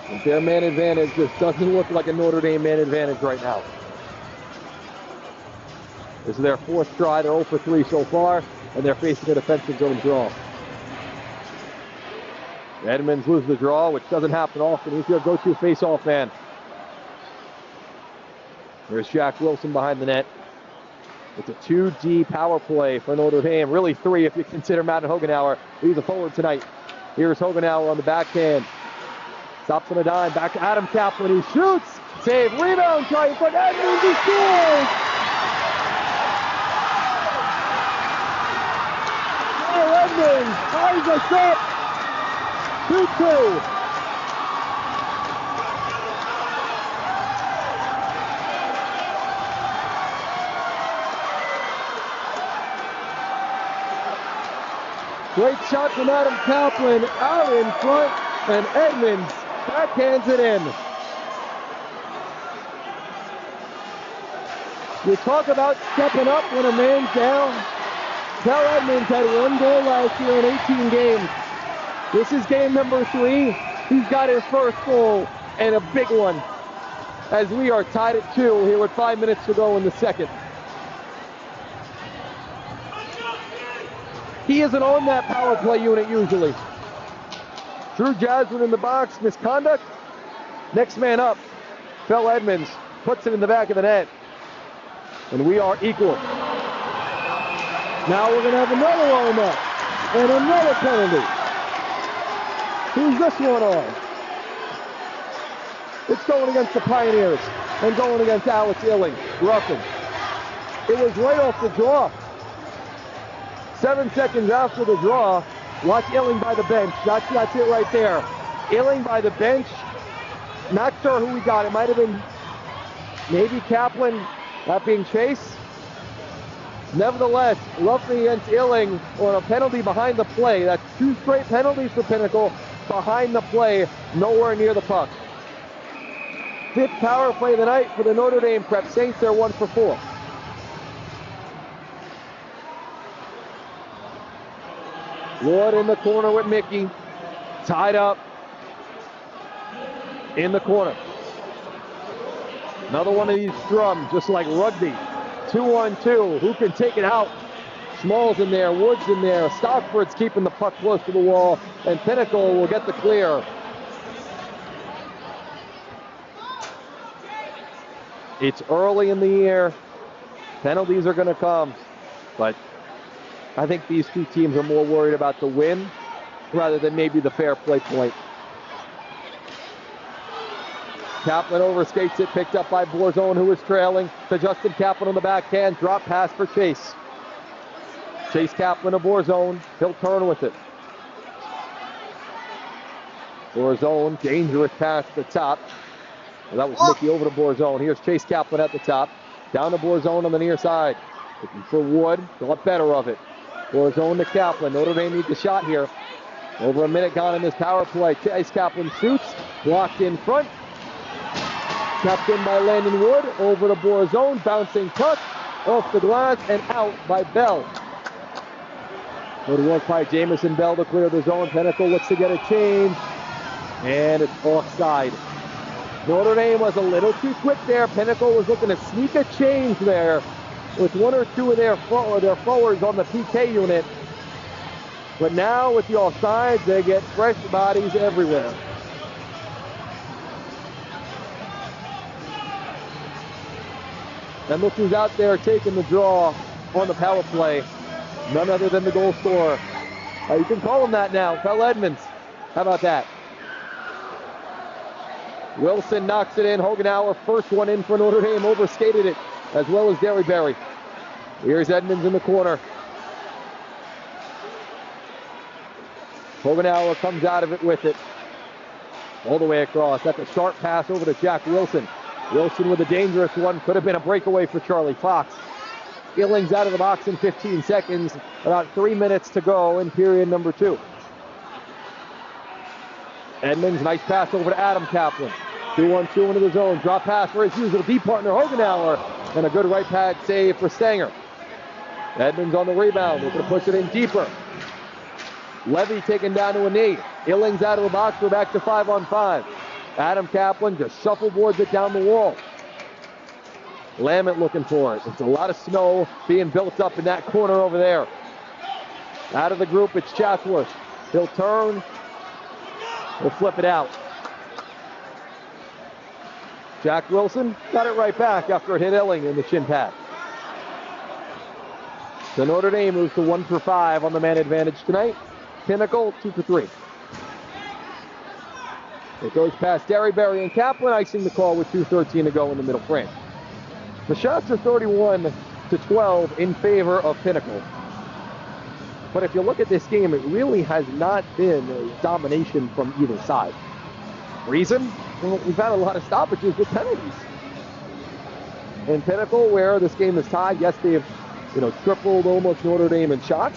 And their man advantage just doesn't look like a Notre Dame man advantage right now. This is their 4th try. They're 0 for 3 so far, and they're facing a defensive zone draw. Edmonds loses the draw, which doesn't happen often. He's your go-to face-off man. There's Jack Wilson behind the net. It's a 2D power play for Notre Dame. Really 3 if you consider Matt Hogenauer. He's a forward tonight. Here's Hogenauer on the backhand. Stops on a dime. Back to Adam Kaplan who shoots. Save. Rebound. Trying for Edmonds. He scores. Edmonds ties us up. 2-2. Great shot from Adam Kaplan out in front, and Edmonds backhands it in. You talk about stepping up when a man's down. Cal Edmonds had 1 goal last year in 18 games. This is game number 3. He's got his first goal, and a big one, as we are tied at 2 here with 5 minutes to go in the second. He isn't on that power play unit usually. Drew Jasmine in the box, misconduct. Next man up, Phil Edmonds, puts it in the back of the net. And we are equal. Now we're going to have another roll up and another penalty. Who's this one on? It's going against the Pioneers and going against Alex Illing, roughing. It was right off the draw. 7 seconds after the draw, watch Illing by the bench. That's it right there. Illing by the bench. Not sure who we got. It might have been maybe Kaplan, that being Chase. Nevertheless, roughing against Illing on a penalty behind the play. That's 2 straight penalties for Pinnacle behind the play, nowhere near the puck. 5th power play of the night for the Notre Dame Prep Saints. They're 1 for 4. Ward in the corner with Mickey. Tied up in the corner. Another one of these scrums, just like rugby. 2-on-2. Who can take it out? Small's in there. Woods in there. Stockford's keeping the puck close to the wall. And Pinnacle will get the clear. It's early in the year. Penalties are going to come. But I think these two teams are more worried about the win rather than maybe the fair play point. Kaplan overskates it, picked up by Borzone, who is trailing to Justin Kaplan on the backhand. Drop pass for Chase. Chase Kaplan to Borzone. He'll turn with it. Borzone, dangerous pass at the top. Well, that was Mickey over to Borzone. Here's Chase Kaplan at the top. Down to Borzone on the near side. Looking for Wood. Thought better of it. Borzone to Kaplan. Notre Dame needs a shot here. Over a minute gone in this power play. Chase Kaplan shoots. Blocked in front. Kept in by Landon Wood. Over to Borzone. Bouncing puck. Off the glass and out by Bell. Good work by Jamison Bell to clear the zone. Pinnacle looks to get a change. And it's offside. Notre Dame was a little too quick there. Pinnacle was looking to sneak a change there with 1 or 2 of their forwards on the PK unit. But now with the offsides, they get fresh bodies everywhere. And look who's out there taking the draw on the power play. None other than the goal scorer. You can call him that now, Fel Edmonds. How about that? Wilson knocks it in. Hogenauer, first one in for Notre Dame, overskated it, as well as Derryberry. Here's Edmonds in the corner. Hogenauer comes out of it with it. All the way across. That's a sharp pass over to Jack Wilson. Wilson with a dangerous one. Could have been a breakaway for Charlie Fox. Illing's out of the box in 15 seconds. About 3 minutes to go in period number 2. Edmonds, nice pass over to Adam Kaplan. 2-on-2 into the zone. Drop pass for his usual deep partner, Hogenauer. And a good right pad save for Stanger. Edmonds on the rebound. Looking to push it in deeper. Levy taken down to a knee. Illing's out of the box. We're back to 5-on-5. Adam Kaplan just shuffleboards it down the wall. Lammett looking for it. It's a lot of snow being built up in that corner over there. Out of the group, it's Chatsworth. He'll turn. He'll flip it out. Jack Wilson got it right back after it hit Illing in the shin pad. So Notre Dame moves to 1 for 5 on the man advantage tonight. Pinnacle 2 for 3. It goes past Derryberry and Kaplan, icing the call with 2:13 to go in the middle frame. The shots are 31-12 in favor of Pinnacle. But if you look at this game, it really has not been a domination from either side. Reason? Well, we've had a lot of stoppages with penalties. In Pinnacle, where this game is tied, yes, they've tripled almost Notre Dame in shots.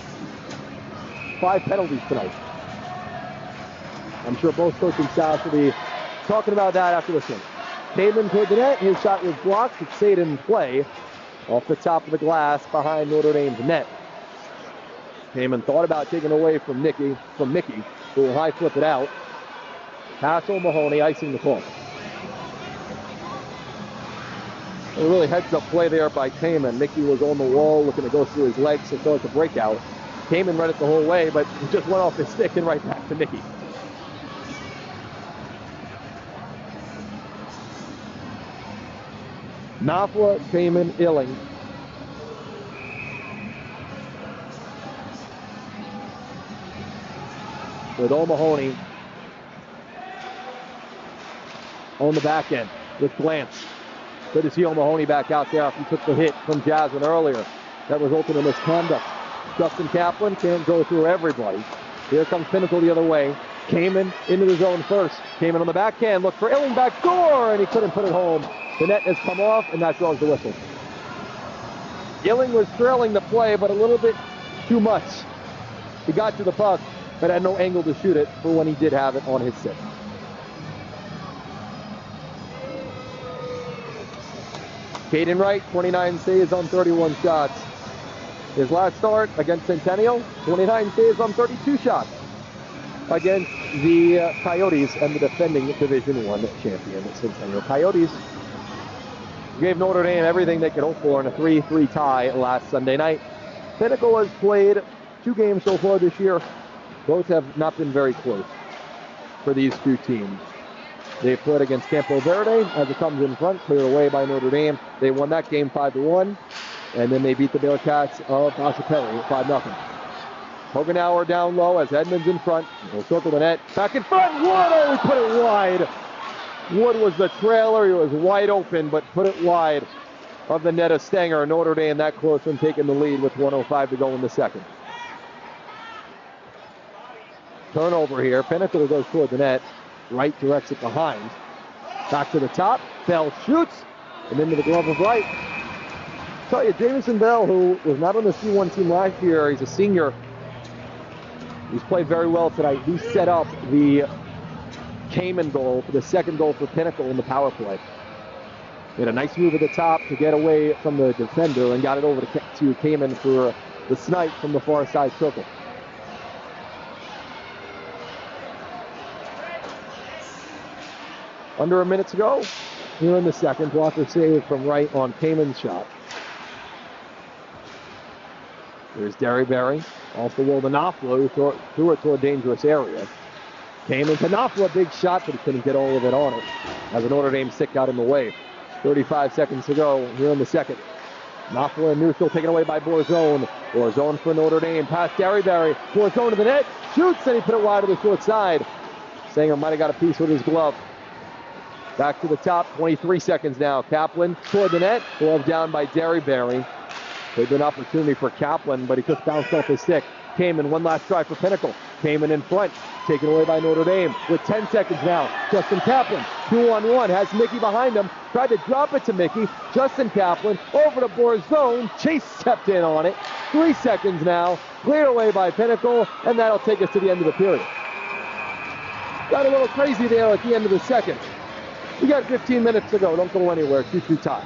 5 penalties tonight. I'm sure both coaching staffs will be talking about that after this one. Kamen toward the net. His shot was blocked. It stayed in play off the top of the glass behind Notre Dame's net. Kamen thought about taking away from Mickey, who will high flip it out. Pass on Mahoney, icing the call. A really heads-up play there by Kamen. Mickey was on the wall looking to go through his legs, so it's a breakout. Kamen read it the whole way, but it just went off his stick and right back to Mickey. Knopfler, Kamen, Illing. With O'Mahony. on the back end with Glantz. Good to see O'Mahony back out there after he took the hit from Jasmine earlier. That resulted in misconduct. Justin Kaplan can't go through everybody. Here comes Pinnacle the other way. Kamen into the zone first. Kamen on the backhand, look for Illing back door, and he couldn't put it home. The net has come off, and that draws the whistle. Illing was trailing the play, but a little bit too much. He got to the puck, but had no angle to shoot it for when he did have it on his stick. Caden Wright, 29 saves on 31 shots. His last start against Centennial, 29 saves on 32 shots against the Coyotes and the defending Division I champion, Centennial Coyotes. Gave Notre Dame everything they could hope for in a 3-3 tie last Sunday night. Pinnacle has played 2 games so far this year. Both have not been very close for these two teams. They played against Campo Verde as it comes in front, cleared away by Notre Dame. They won that game 5-1, and then they beat the Bearcats of AHSHA Perry 5-0. Hogenauer down low as Edmonds in front. He'll circle the net. Back in front. Wood! Oh, he put it wide. Wood was the trailer. He was wide open, but put it wide of the net of Stenger. Notre Dame that close from taking the lead with 1:05 to go in the second. Turnover here. Pinnacle goes toward the net. Wright directs it behind. Back to the top. Bell shoots. And into the glove of Wright. I'll tell you, Jamison Bell, who was not on the C1 team last year, he's a senior. He's played very well tonight. He set up the Kamen goal for the second goal for Pinnacle in the power play. He had a nice move at the top to get away from the defender and got it over to Kamen for the snipe from the far side circle. Under a minute to go here in the second. Blocker save from Wright on Kamen's shot. There's Derryberry off the wall to Knopfler, who threw it to a dangerous area. Kamen to Knopfler, big shot, but he couldn't get all of it on it as a Notre Dame stick got in the way. 35 seconds to go here in the second. Knopfler and Neufeld taken away by Borzone. Borzone for Notre Dame, past Derryberry. Borzone to the net, shoots, and he put it wide to the short side. Sanger might have got a piece with his glove. Back to the top, 23 seconds now. Kaplan toward the net, glove down by Derryberry. There'd been an opportunity for Kaplan, but he just bounced off his stick. Kamen, one last try for Pinnacle. Kamen in front, taken away by Notre Dame. With 10 seconds now, Justin Kaplan, 2-on-1, has Mickey behind him. Tried to drop it to Mickey. Justin Kaplan over to Borzone. Chase stepped in on it. 3 seconds now, cleared away by Pinnacle, and that'll take us to the end of the period. Got a little crazy there at the end of the second. We got 15 minutes to go. Don't go anywhere. 2-2 tie.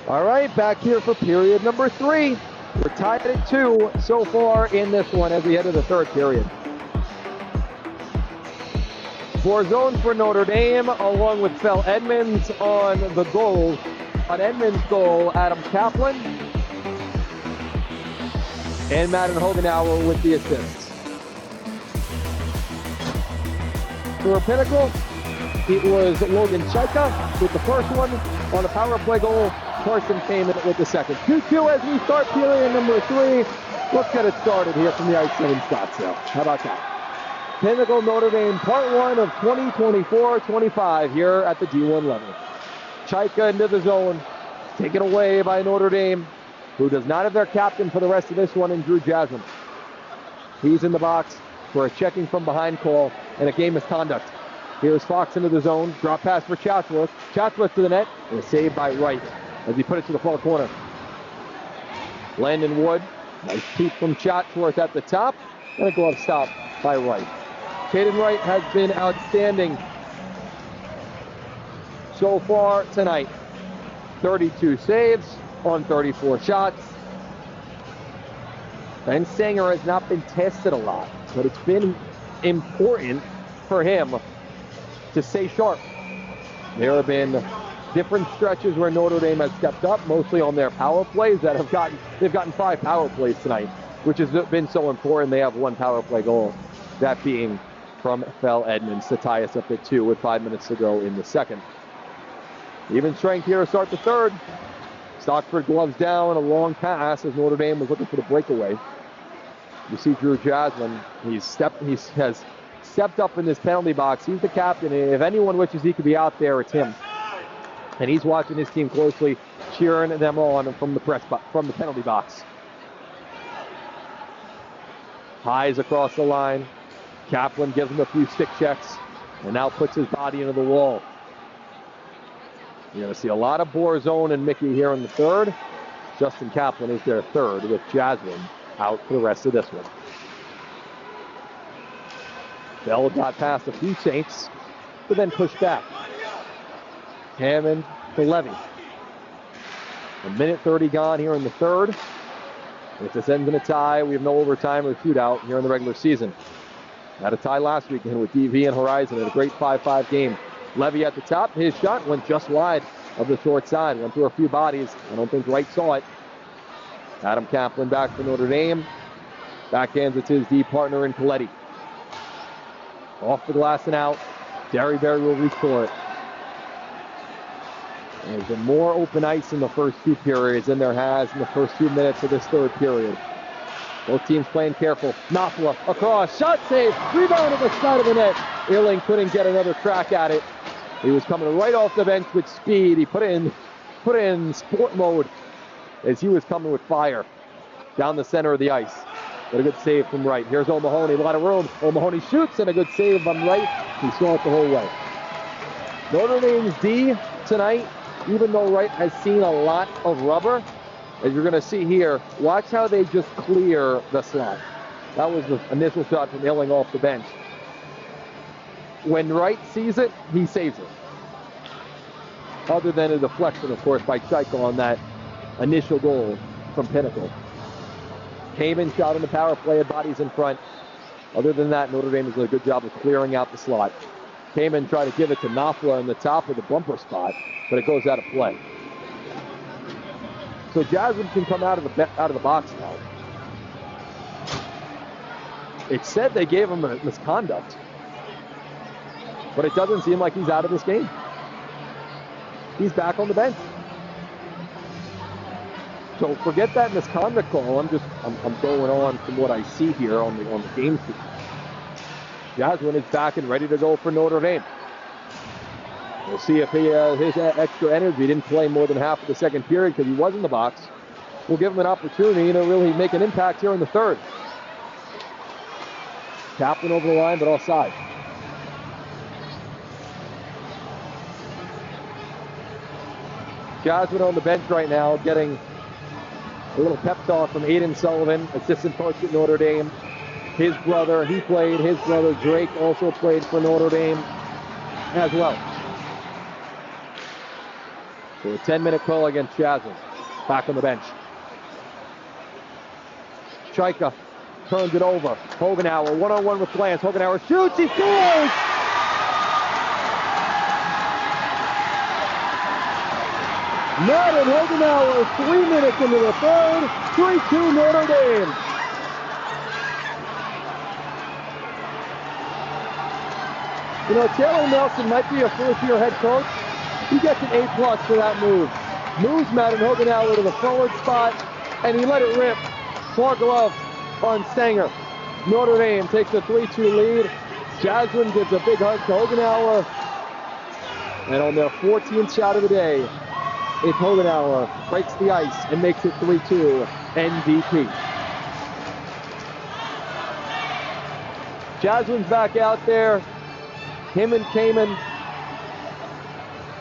All right, back here for period number 3. We're tied at 2 so far in this one as we head to the third period. Borzone for Notre Dame, along with Fel Edmonds on the goal. On Edmonds' goal, Adam Kaplan. And Madden Hogenauer with the assists. For Pinnacle, it was Logan Chaika with the first one on a power play goal. Carson came in with the second. 2-2 as we start period number 3. Let's get it started here from the Ice 7 Scottsdale. How about that? Pinnacle Notre Dame part 1 of 2024-25 here at the D1 level. Chaika into the zone. Taken away by Notre Dame. who does not have their captain for the rest of this one in Drew Jasmine. He's in the box for a checking from behind call and a game misconduct. Here's Fox into the zone. Drop pass for Chatsworth. Chatsworth to the net. And a save by Wright as he put it to the far corner. Landon Wood. Nice keep from Chatsworth at the top. And a glove stop by Wright. Caden Wright has been outstanding so far tonight. 32 saves on 34 shots. Ben Sanger has not been tested a lot, but it's been important for him to stay sharp. There have been different stretches where Notre Dame has stepped up, mostly on their power plays that they've gotten 5 power plays tonight, which has been so important. They have 1 power play goal, that being from Fel Edmonds to tie us up at 2 with 5 minutes to go in the second. Even strength here to start the third. Stockford gloves down, a long pass as Notre Dame was looking for the breakaway. You see Drew Jasmine, he has stepped up in this penalty box. He's the captain. If anyone wishes he could be out there, it's him. And he's watching his team closely, cheering them on from the penalty box. Highs across the line. Kaplan gives him a few stick checks and now puts his body into the wall. You're going to see a lot of Borzone and Mickey here in the third. Justin Kaplan is their third with Jasmine out for the rest of this one. Bell got past a few Saints, but then pushed back. Hammond to Levy. 1:30 gone here in the third. If this ends in a tie, we have no overtime or shootout here in the regular season. Had a tie last weekend with DV and Horizon in a great 5-5 game. Levy at the top. His shot went just wide of the short side. Went through a few bodies. I don't think Wright saw it. Adam Kaplan back for Notre Dame. Backhands it to his D partner in Coletti. Off the glass and out. Derryberry will restore it. There's been more open ice in the first 2 periods than there has in the first 2 minutes of this third period. Both teams playing careful. Knopfler across. Shot save. Rebound at the side of the net. Earling couldn't get another crack at it. He was coming right off the bench with speed. He put it in sport mode as he was coming with fire down the center of the ice. But a good save from Wright. Here's O'Mahony, a lot of room. O'Mahony shoots and a good save on Wright. He saw it the whole way. Notre Dame's D tonight, even though Wright has seen a lot of rubber, as you're going to see here, watch how they just clear the slot. That was the initial shot from Earling off the bench. When Wright sees it, he saves it. Other than a deflection, of course, by Chaika on that initial goal from Pinnacle. Kamen shot on the power play, had bodies in front. Other than that, Notre Dame has done a good job of clearing out the slot. Kamen tried to give it to Knopfler in the top of the bumper spot, but it goes out of play. So Jasmine can come out of the box now. It said they gave him a misconduct, but it doesn't seem like he's out of this game. He's back on the bench. So forget that misconduct call. I'm going on from what I see here on the game sheet. Jasmine is back and ready to go for Notre Dame. We'll see if his extra energy didn't play more than half of the second period because he was in the box. We'll give him an opportunity to really make an impact here in the third. Kaplan over the line, but offside. Jasmine on the bench right now, getting a little pep talk from Aiden Sullivan, assistant coach at Notre Dame. His brother, his brother Drake also played for Notre Dame as well. So a 10-minute call against Jasmine. Back on the bench. Chaika turns it over. Hogenauer, one-on-one with Lance. Hogenauer shoots, he scores! Madden Hogenauer, 3 minutes into the third, 3-2 Notre Dame. You know, Taylor Nelson might be a first-year head coach. He gets an A+ for that move. Moves Madden Hogenauer to the forward spot, and he let it rip. Far glove on Sanger. Notre Dame takes a 3-2 lead. Jasmine gives a big hug to Hogenauer. And on their 14th shot of the day, It's Hogenauer, breaks the ice and makes it 3-2 NDP. Jasmine's back out there. Him and Kamen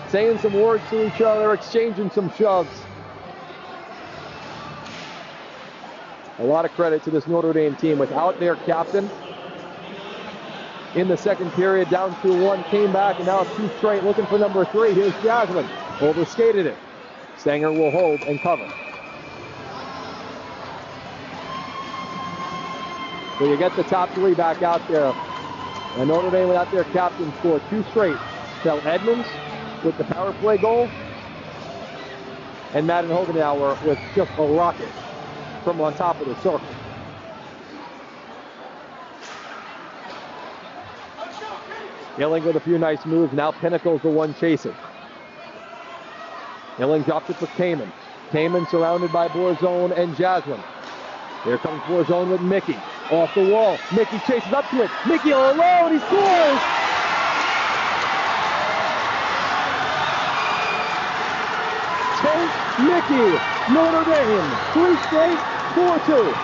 saying some words to each other, exchanging some shoves. A lot of credit to this Notre Dame team without their captain. In the second period, down 2-1, came back, and now it's 2 straight, looking for number 3. Here's Jasmine, overskated it. Sanger will hold and cover. So you get the top 3 back out there. And Notre Dame without their captain scored 2 straight. Fell Edmonds with the power play goal. And Madden Hogenauer with just a rocket from on top of the circle. Illing with a few nice moves. Now Pinnacle's the one chasing. Illing drops it for Kamen. Kamen surrounded by Borzone and Jasmine. Here comes Borzone with Mickey. Off the wall. Mickey chases up to it. Mickey alone. He scores! Take Mickey. Notre Dame. 3 straight. 4-2.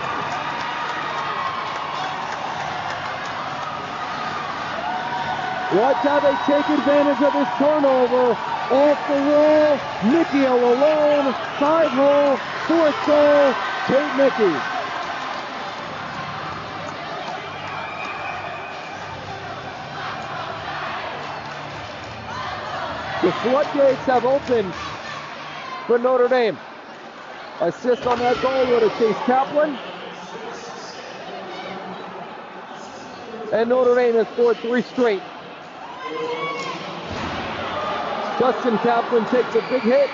Watch how they take advantage of this turnover. Off the wall, Mickey alone, 5-hole, 4th goal, Tate Mickey. The floodgates have opened for Notre Dame. Assist on that goal would have chased Kaplan. And Notre Dame has scored 3 straight. Justin Kaplan takes a big hit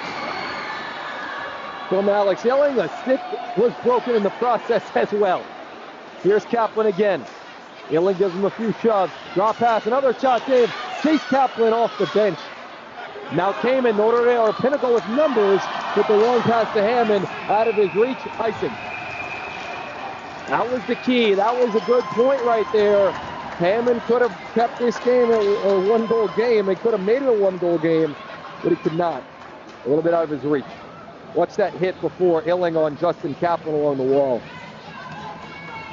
from Alex Illing. The stick was broken in the process as well. Here's Kaplan again. Illing gives him a few shoves. Draw pass, another shot, Dave. Chase Kaplan off the bench. Now Kamen, Notre Dame, or Pinnacle with numbers, with the long pass to Hammond, out of his reach, icing. That was the key. That was a good point right there. Hammond could have kept this game a 1-goal game. They could have made it a 1-goal game, but he could not. A little bit out of his reach. Watch that hit before Illing on Justin Kaplan along the wall.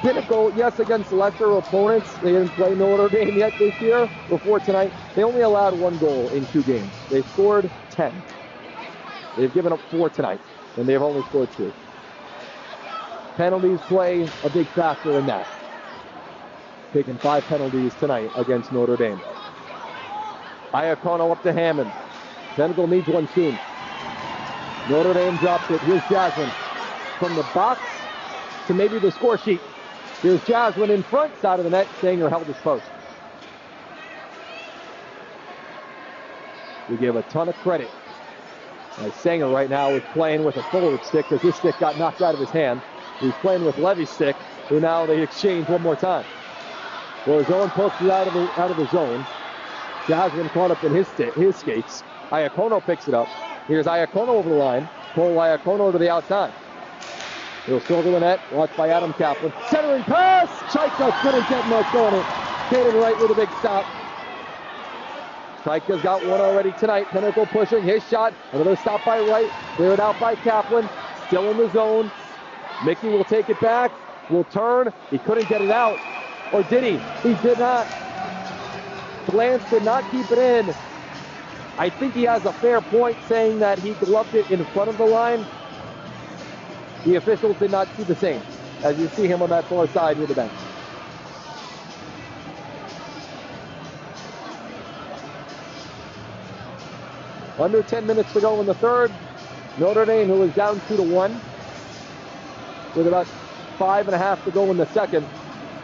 Pinnacle, yes, against lesser opponents. They didn't play Notre Dame yet this year. Before tonight, they only allowed 1 goal in 2 games. They scored 10. They've given up 4 tonight, and they've only scored 2. Penalties play a big factor in that. Taking 5 penalties tonight against Notre Dame. Iacono up to Hammond. Pinnacle needs one soon. Notre Dame drops it. Here's Jasmine. From the box to maybe the score sheet. Here's Jasmine in front, side of the net. Sanger held his post. We give a ton of credit. As Sanger right now is playing with a forward stick because his stick got knocked out of his hand. He's playing with Levy's stick, who now they exchange one more time. Borzone pokes it out of the zone. Jasmine caught up in his skates. Iacono picks it up. Here's Iacono over the line. Pull Iacono to the outside. He'll circle the net. Watched by Adam Kaplan. Centering pass. Chaika couldn't get much on it. Caden Wright with a big stop. Chaika's got one already tonight. Pinnacle pushing his shot. Another stop by Wright. Cleared out by Kaplan. Still in the zone. Mickey will take it back. Will turn. He couldn't get it out. Or did he? He did not. Glance did not keep it in. I think he has a fair point saying that he gloved it in front of the line. The officials did not see the same, as you see him on that far side with the bench. Under 10 minutes to go in the third. Notre Dame, who is down 2-1, with about 5.5 to go in the second.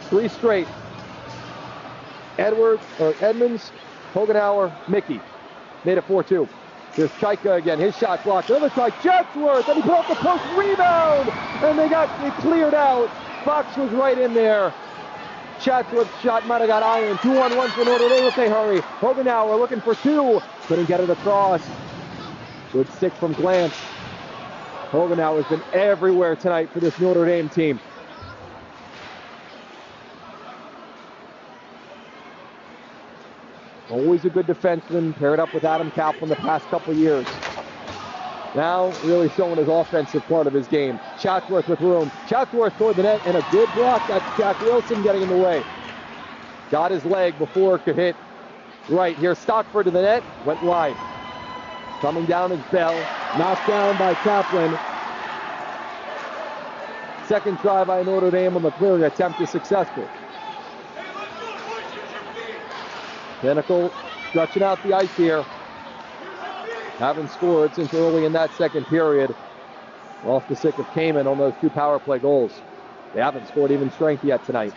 3 straight. Edmonds, Hogenauer, Mickey. Made it 4-2. Here's Chaika again. His shot blocked. Another try. Jetsworth. And he put up the post. Rebound. And they got it cleared out. Fox was right in there. Chatsworth's shot might have got iron. 2-on-1 for Notre Dame if they hurry. Hogenauer looking for 2. Couldn't get it across. Good stick from Glance. Hogenauer's been everywhere tonight for this Notre Dame team. Always a good defenseman, paired up with Adam Kaplan the past couple years. Now really showing his offensive part of his game. Chatsworth with room. Chatsworth toward the net, and a good block. That's Jack Wilson getting in the way. Got his leg before it could hit right. Here's Stockford to the net. Went wide. Coming down is Bell. Knocked down by Kaplan. Second try by Notre Dame on the clearing attempt is successful. Pinnacle stretching out the ice here. Haven't scored since early in that second period. Off the stick of Kamen on those 2 power play goals. They haven't scored even strength yet tonight.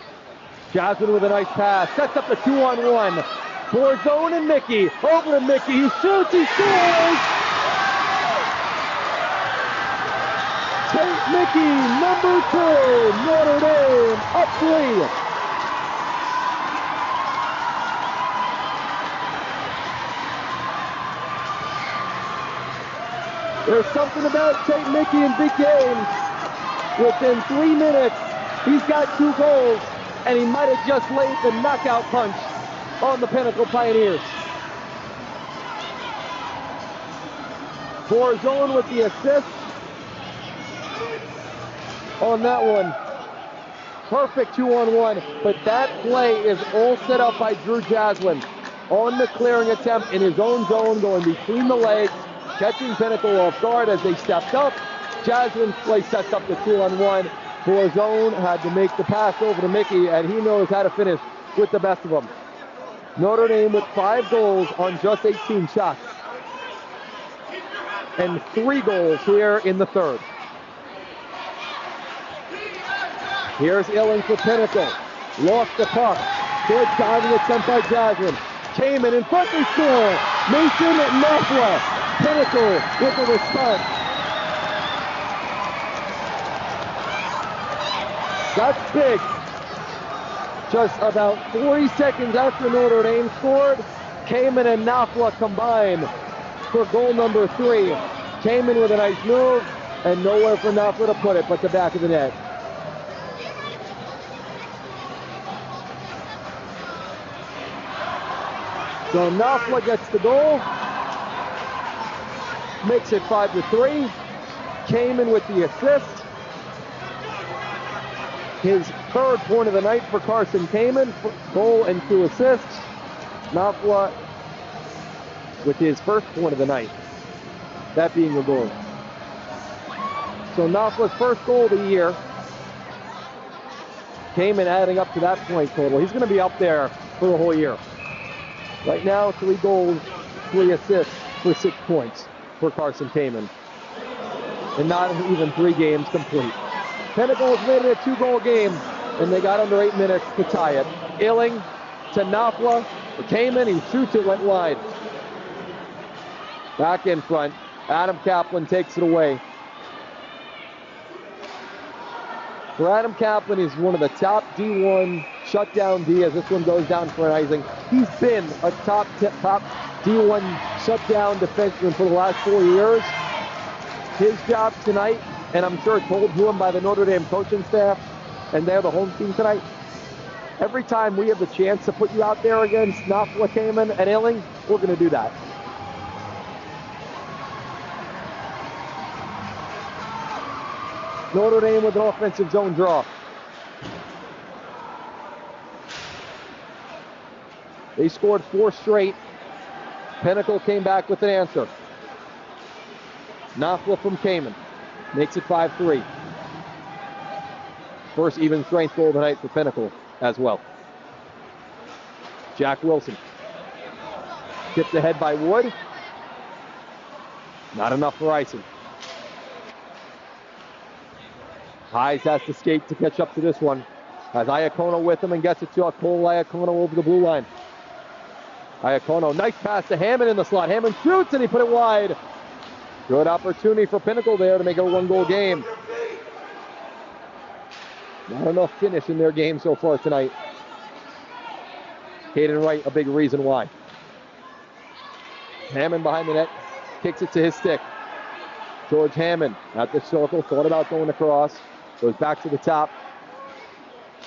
Jasmine with a nice pass. Sets up the 2-on-1. Borzone and Mickey. Over to Mickey. He shoots. He scores! Tate Mickey, number 2. Notre Dame up 3. There's something about Tate Mickey in big games. Within 3 minutes, he's got 2 goals, and he might have just laid the knockout punch on the Pinnacle Pioneers. Borzone with the assist on that one. Perfect 2-on-1, but that play is all set up by Drew Jasmine on the clearing attempt in his own zone, going between the legs, catching Pinnacle off guard as they stepped up. Jasmine's play sets up the 2-on-1. Borzone had to make the pass over to Mickey, and he knows how to finish with the best of them. Notre Dame with 5 goals on just 18 shots. And 3 goals here in the third. Here's Illing for Pinnacle. Lost the puck. Good diving attempt by Jasmine. Came in front, they score. Mason Notre. Pinnacle with the response. That's big. Just about 40 seconds after Notre Dame scored, Kamen and Nafla combined for goal number 3. Kamen with a nice move, and nowhere for Nafla to put it but the back of the net. So Nafla gets the goal, makes it 5-3. Kamen with the assist. His 3rd point of the night for Carson Kamen, goal and 2 assists. Nafla with his 1st point of the night, that being a goal. So Nafla's 1st goal of the year. Kamen adding up to that point total. He's going to be up there for the whole year. Right now, 3 goals, 3 assists for 6 points for Carson Kamen. And not even 3 games complete. Pinnacle has made it a 2-goal game, and they got under 8 minutes to tie it. Illing to Nafla for Kamen. He shoots it, went wide. Back in front. Adam Kaplan takes it away. For Adam Kaplan, he's one of the top D1 shutdown D as this one goes down for an icing. He's been a top D1 shutdown defenseman for the last 4 years. His job tonight, and I'm sure told to him by the Notre Dame coaching staff, and they're the home team tonight. Every time we have the chance to put you out there against Nafla, Kamen, and Illing, we're going to do that. Notre Dame with an offensive zone draw. They scored 4 straight. Pinnacle came back with an answer. Nafla from Kamen makes it 5-3. First even strength goal tonight for Pinnacle as well. Jack Wilson. Tipped ahead by Wood. Not enough for icing. Hayes has to skate to catch up to this one. Has Iacono with him and gets it to Cole Iacono over the blue line. Iacono, nice pass to Hammond in the slot. Hammond shoots and he put it wide. Good opportunity for Pinnacle there to make it a 1-goal game. Not enough finish in their game so far tonight. Caden Wright, a big reason why. Hammond behind the net, kicks it to his stick. George Hammond at the circle, thought about going across. Goes back to the top.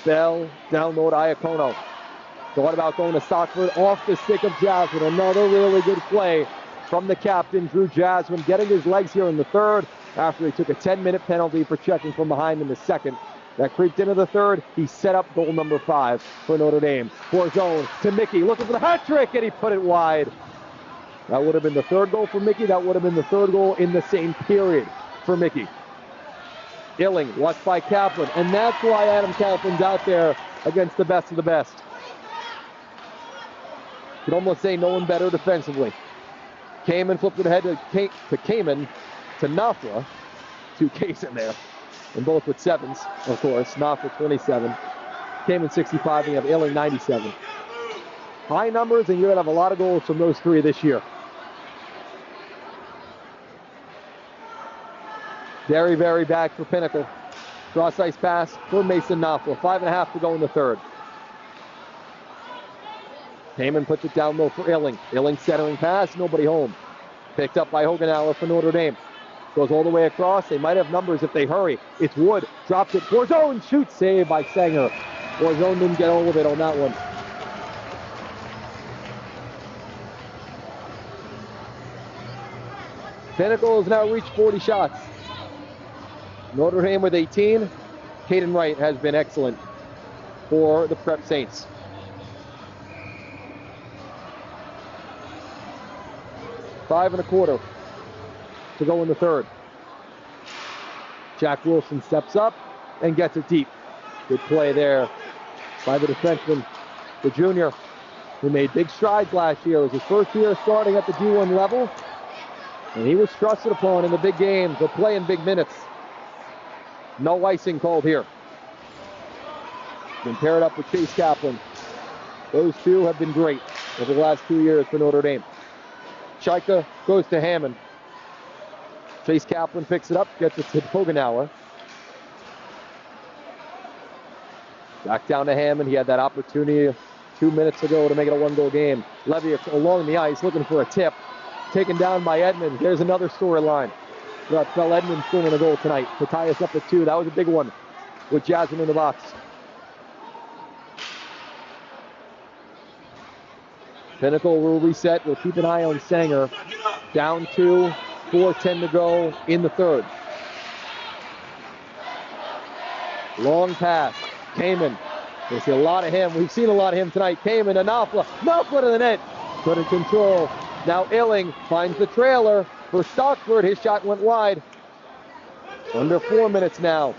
Bell, down low to Iacono. Thought about going to Stockford, off the stick of Jasmine. Another really good play from the captain, Drew Jasmine, getting his legs here in the third after he took a 10-minute penalty for checking from behind in the second. That creeped into the third. He set up goal number 5 for Notre Dame. For zone to Mickey, looking for the hat trick, and he put it wide. That would have been the third goal for Mickey. That would have been the third goal in the same period for Mickey. Illing, watched by Kaplan, and that's why Adam Kaplan's out there against the best of the best. You could almost say no one better defensively. Kamen flipped it ahead to Kamen, to Notre, 2 Ks in there, and both with 7s, of course. Notre 27, Kamen 65, and you have Illing 97. High numbers, and you're going to have a lot of goals from those 3 this year. Very back for Pinnacle. Cross ice pass for Mason Knopfler. 5.5 to go in the third. Kamen puts it down low for Illing. Illing centering pass, nobody home. Picked up by Hogenauer for Notre Dame. Goes all the way across. They might have numbers if they hurry. It's Wood. Drops it. Borzone shoots. Saved by Sanger. Borzone didn't get all of it on that one. Pinnacle has now reached 40 shots. Notre Dame with 18. Caden Wright has been excellent for the Prep Saints. Five and a quarter to go in the third. Jack Wilson steps up and gets it deep. Good play there by the defenseman, the junior, who made big strides last year. It was his first year starting at the D1 level, and he was trusted upon in the big games to play in big minutes. No icing called here. Been paired up with Chase Kaplan. Those two have been great over the last 2 years for Notre Dame. Chaika goes to Hammond. Chase Kaplan picks it up, gets it to Hogenauer. Back down to Hammond. He had that opportunity 2 minutes ago to make it a 1-goal game. Levy along the ice looking for a tip. Taken down by Edmonds. There's another storyline. Phil Edmonds scoring a goal tonight to tie us up at 2. That was a big one with Jasmine in the box. Pinnacle will reset. We'll keep an eye on Sanger. Down 2, 4:10 to go in the third. Long pass. Kamen. We'll see a lot of him. We've seen a lot of him tonight. Kamen to Knopfler. Knopfler to the net. Couldn't control. Now Illing finds the trailer for Stockford. His shot went wide. Under 4 minutes now.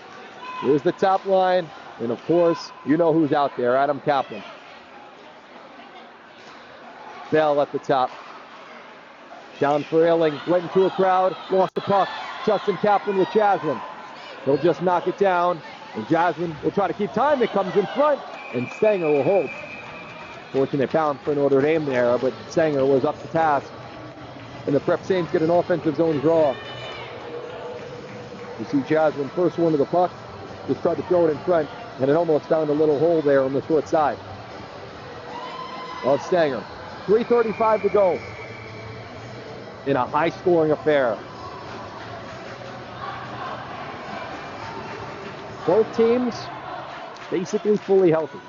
Here's the top line. And of course, you know who's out there. Adam Kaplan. Bell at the top. Down for Illing. Went into a crowd. Lost the puck. Justin Kaplan with Jasmine. He'll just knock it down. And Jasmine will try to keep time. It comes in front. And Sanger will hold. Fortunate pound for Notre Dame there, but Sanger was up to task. And the Prep Saints get an offensive zone draw. You see Jasmine first one to the puck. Just tried to throw it in front. And it almost found a little hole there on the short side of Sanger. 3:35 to go in a high-scoring affair. Both teams basically fully healthy.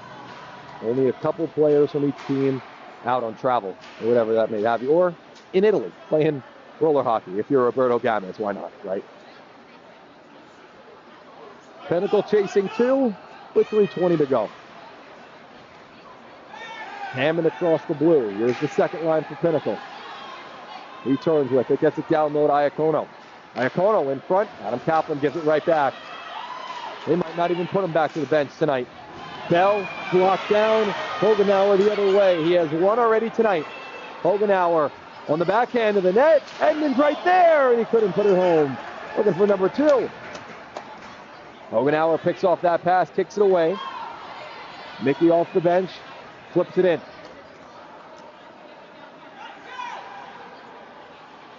Only a couple players from each team out on travel, or whatever that may have you. Or in Italy, playing roller hockey. If you're Roberto Gomez, why not, right? Pinnacle chasing 2 with 3:20 to go. Hammond across the blue. Here's the second line for Pinnacle. He turns with it, gets it down low to Iacono. Iacono in front. Adam Kaplan gives it right back. They might not even put him back to the bench tonight. Bell blocked down. Hogenauer the other way. He has one already tonight. Hogenauer on the backhand of the net. Edmonds right there, and he couldn't put it home. Looking for number 2. Hogenauer picks off that pass, kicks it away. Mickey off the bench, flips it in.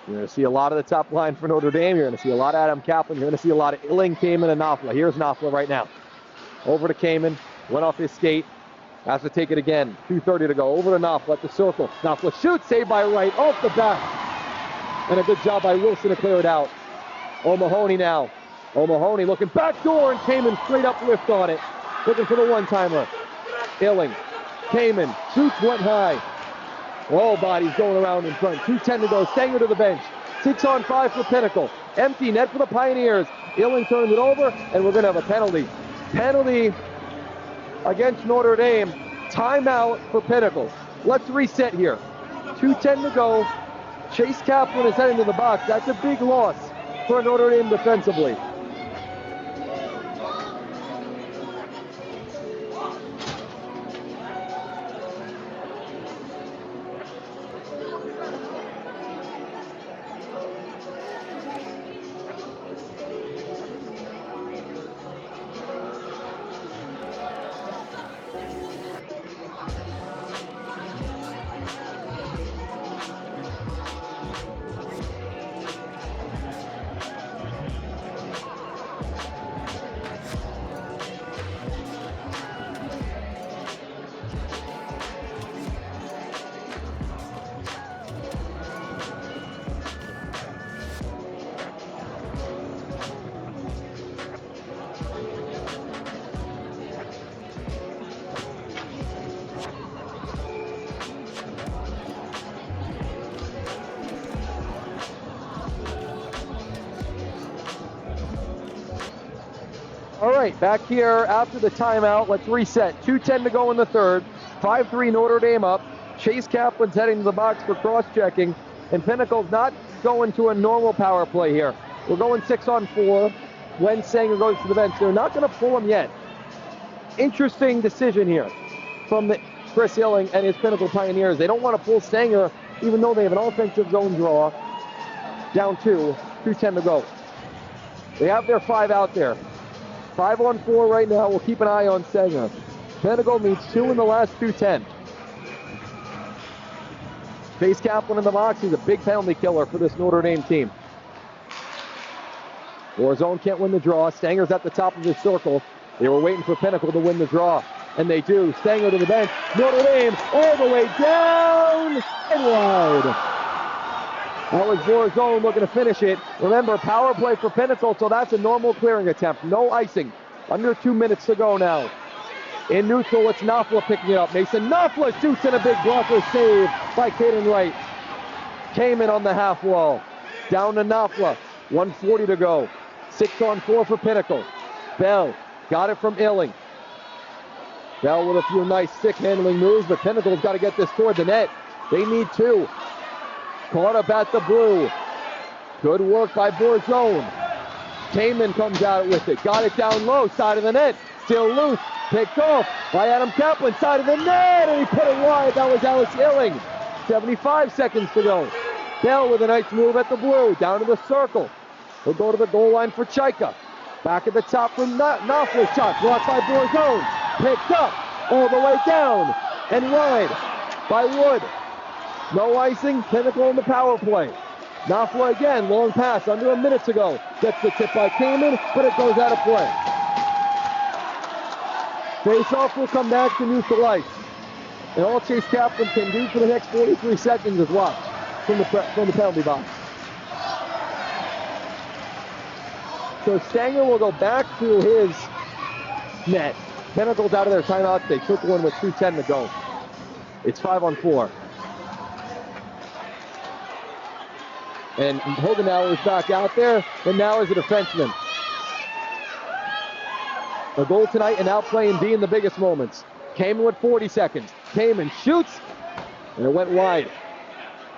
You're going to see a lot of the top line for Notre Dame. You're going to see a lot of Adam Kaplan. You're going to see a lot of Illing, Kamen, and Knopfler. Here's Knopfler right now. Over to Kamen. Went off his skate. Has to take it again. 2:30 to go. Over to Knopfler at the circle. Knopfler shoots. Saved by Wright. Off the back. And a good job by Wilson to clear it out. O'Mahony now. O'Mahony looking back door, and Kamen straight up lift on it. Looking for the one-timer. Illing. Kamen. Shoots, went high. All bodies going around in front. 2:10 to go. Stanger to the bench. 6-on-5 for Pinnacle. Empty net for the Pioneers. Illing turns it over, and we're going to have a penalty. Penalty against Notre Dame. Timeout for Pinnacle. Let's reset here. 2:10 to go. Chase Kaplan is heading to the box. That's a big loss for Notre Dame defensively. All right, back here after the timeout. Let's reset. 2:10 to go in the third. 5-3 Notre Dame up. Chase Kaplan's heading to the box for cross-checking. And Pinnacle's not going to a normal power play here. We're going 6-on-4 when Sanger goes to the bench. They're not going to pull him yet. Interesting decision here from Chris Illing and his Pinnacle Pioneers. They don't want to pull Sanger, even though they have an offensive zone draw. Down 2:10 to go. They have their 5 out there. 5-on-4 right now. We'll keep an eye on Sanger. Pinnacle needs 2 in the last 2:10. Chase Kaplan in the box. He's a big penalty killer for this Notre Dame team. Warzone can't win the draw. Stanger's at the top of his circle. They were waiting for Pinnacle to win the draw, and they do. Stanger to the bench. Notre Dame all the way down and wide. That was Warzone looking to finish it. Remember, power play for Pinnacle, so that's a normal clearing attempt. No icing. Under 2 minutes to go now. In neutral, it's Knopfler picking it up. Mason Knopfler shoots in a big blocker save by Caden Wright. Came in on the half wall. Down to Knopfler. 1:40 to go. 6-on-4 for Pinnacle. Bell got it from Illing. Bell with a few nice stick handling moves, but Pinnacle's got to get this toward the net. They need 2. Caught up at the blue. Good work by Borzone. Kamen comes out with it. Got it down low, side of the net. Still loose. Picked off by Adam Kaplan, side of the net, and he put it wide. That was Alex Illing. 75 seconds to go. Bell with a nice move at the blue. Down to the circle. He'll go to the goal line for Chaika. Back at the top for Knopfler's shot. Blocked by Borzone. Picked up all the way down and wide by Wood. No icing. Pinnacle in the power play. Knopfler again. Long pass under a minute to go. Gets the tip by Kamen, but it goes out of play. Face-off will come back to neutral ice. And all Chase Kaplan can do for the next 43 seconds is watch from the penalty box. So Stanger will go back to his net. Pinnacle's out of their timeout. They took one with 2:10 to go. It's 5-on-4. And Hogenauer is back out there, and now is a defenseman. A goal tonight and out playing D in the biggest moments. Kamen with 40 seconds. Kamen shoots, and it went wide.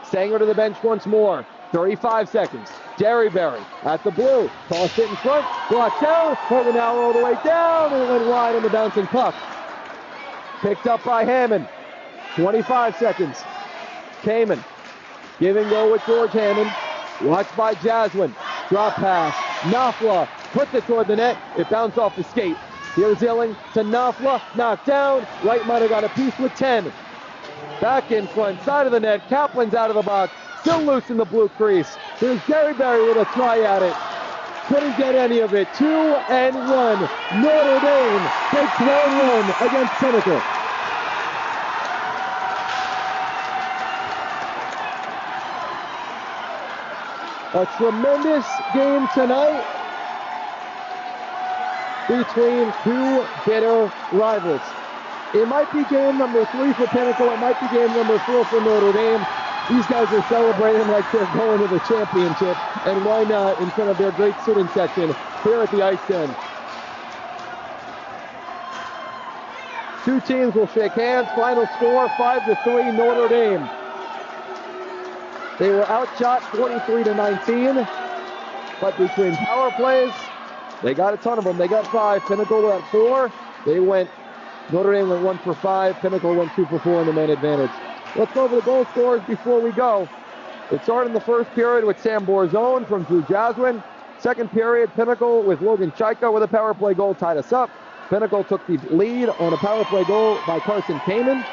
Stanger to the bench once more. 35 seconds. Derryberry at the blue. Tossed it in front. Blocked down. Hogenauer all the way down, and it went wide on the bouncing puck. Picked up by Hammond. 25 seconds. Kamen. Give and go with George Hammond. Watched by Jaswin. Drop pass. Knopfler puts it toward the net. It bounced off the skate. Here's Illing to Knopfler. Knocked down. Wright might have got a piece with 10. Back in front. Side of the net. Kaplan's out of the box. Still loose in the blue crease. Here's Derryberry with a try at it. Couldn't get any of it. 2-1. Notre Dame takes 1-1 against Pinnacle. A tremendous game tonight between two bitter rivals. It might be game number 3 for Pinnacle. It might be game number 4 for Notre Dame. These guys are celebrating like they're going to the championship, and why not in front of their great student section here at the ice end. Two teams will shake hands. Final score, 5-3, Notre Dame. They were outshot 23-19, but between power plays, they got a ton of them. They got 5. Pinnacle went 4. Notre Dame went 1 for 5. Pinnacle went 2 for 4 in the man advantage. Let's go over the goal scorers before we go. It started in the first period with Sam Borzone from Drew Jaswin. Second period, Pinnacle with Logan Chaika with a power play goal tied us up. Pinnacle took the lead on a power play goal by Carson Kamen.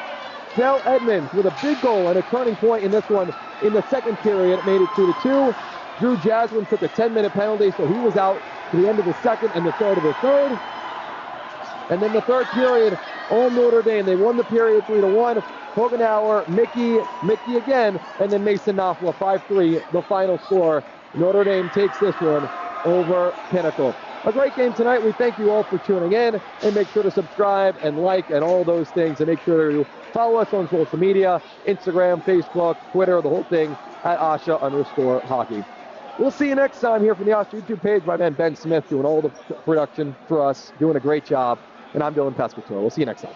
Snell Edmonds with a big goal and a turning point in this one in the second period. Made it 2-2. Drew Jaswin took a 10-minute penalty, so he was out to the end of the second and the start of the third. And then the third period, all Notre Dame. They won the period 3-1. Hogenauer, Mickey again, and then Mason Knopfler, 5-3, the final score. Notre Dame takes this one over Pinnacle. A great game tonight. We thank you all for tuning in, and make sure to subscribe and like and all those things, and make sure to follow us on social media, Instagram, Facebook, Twitter, the whole thing at AHSHA_hockey. We'll see you next time here from the AHSHA YouTube page. My man Ben Smith doing all the production for us, doing a great job, and I'm Dylan Pescatore. We'll see you next time.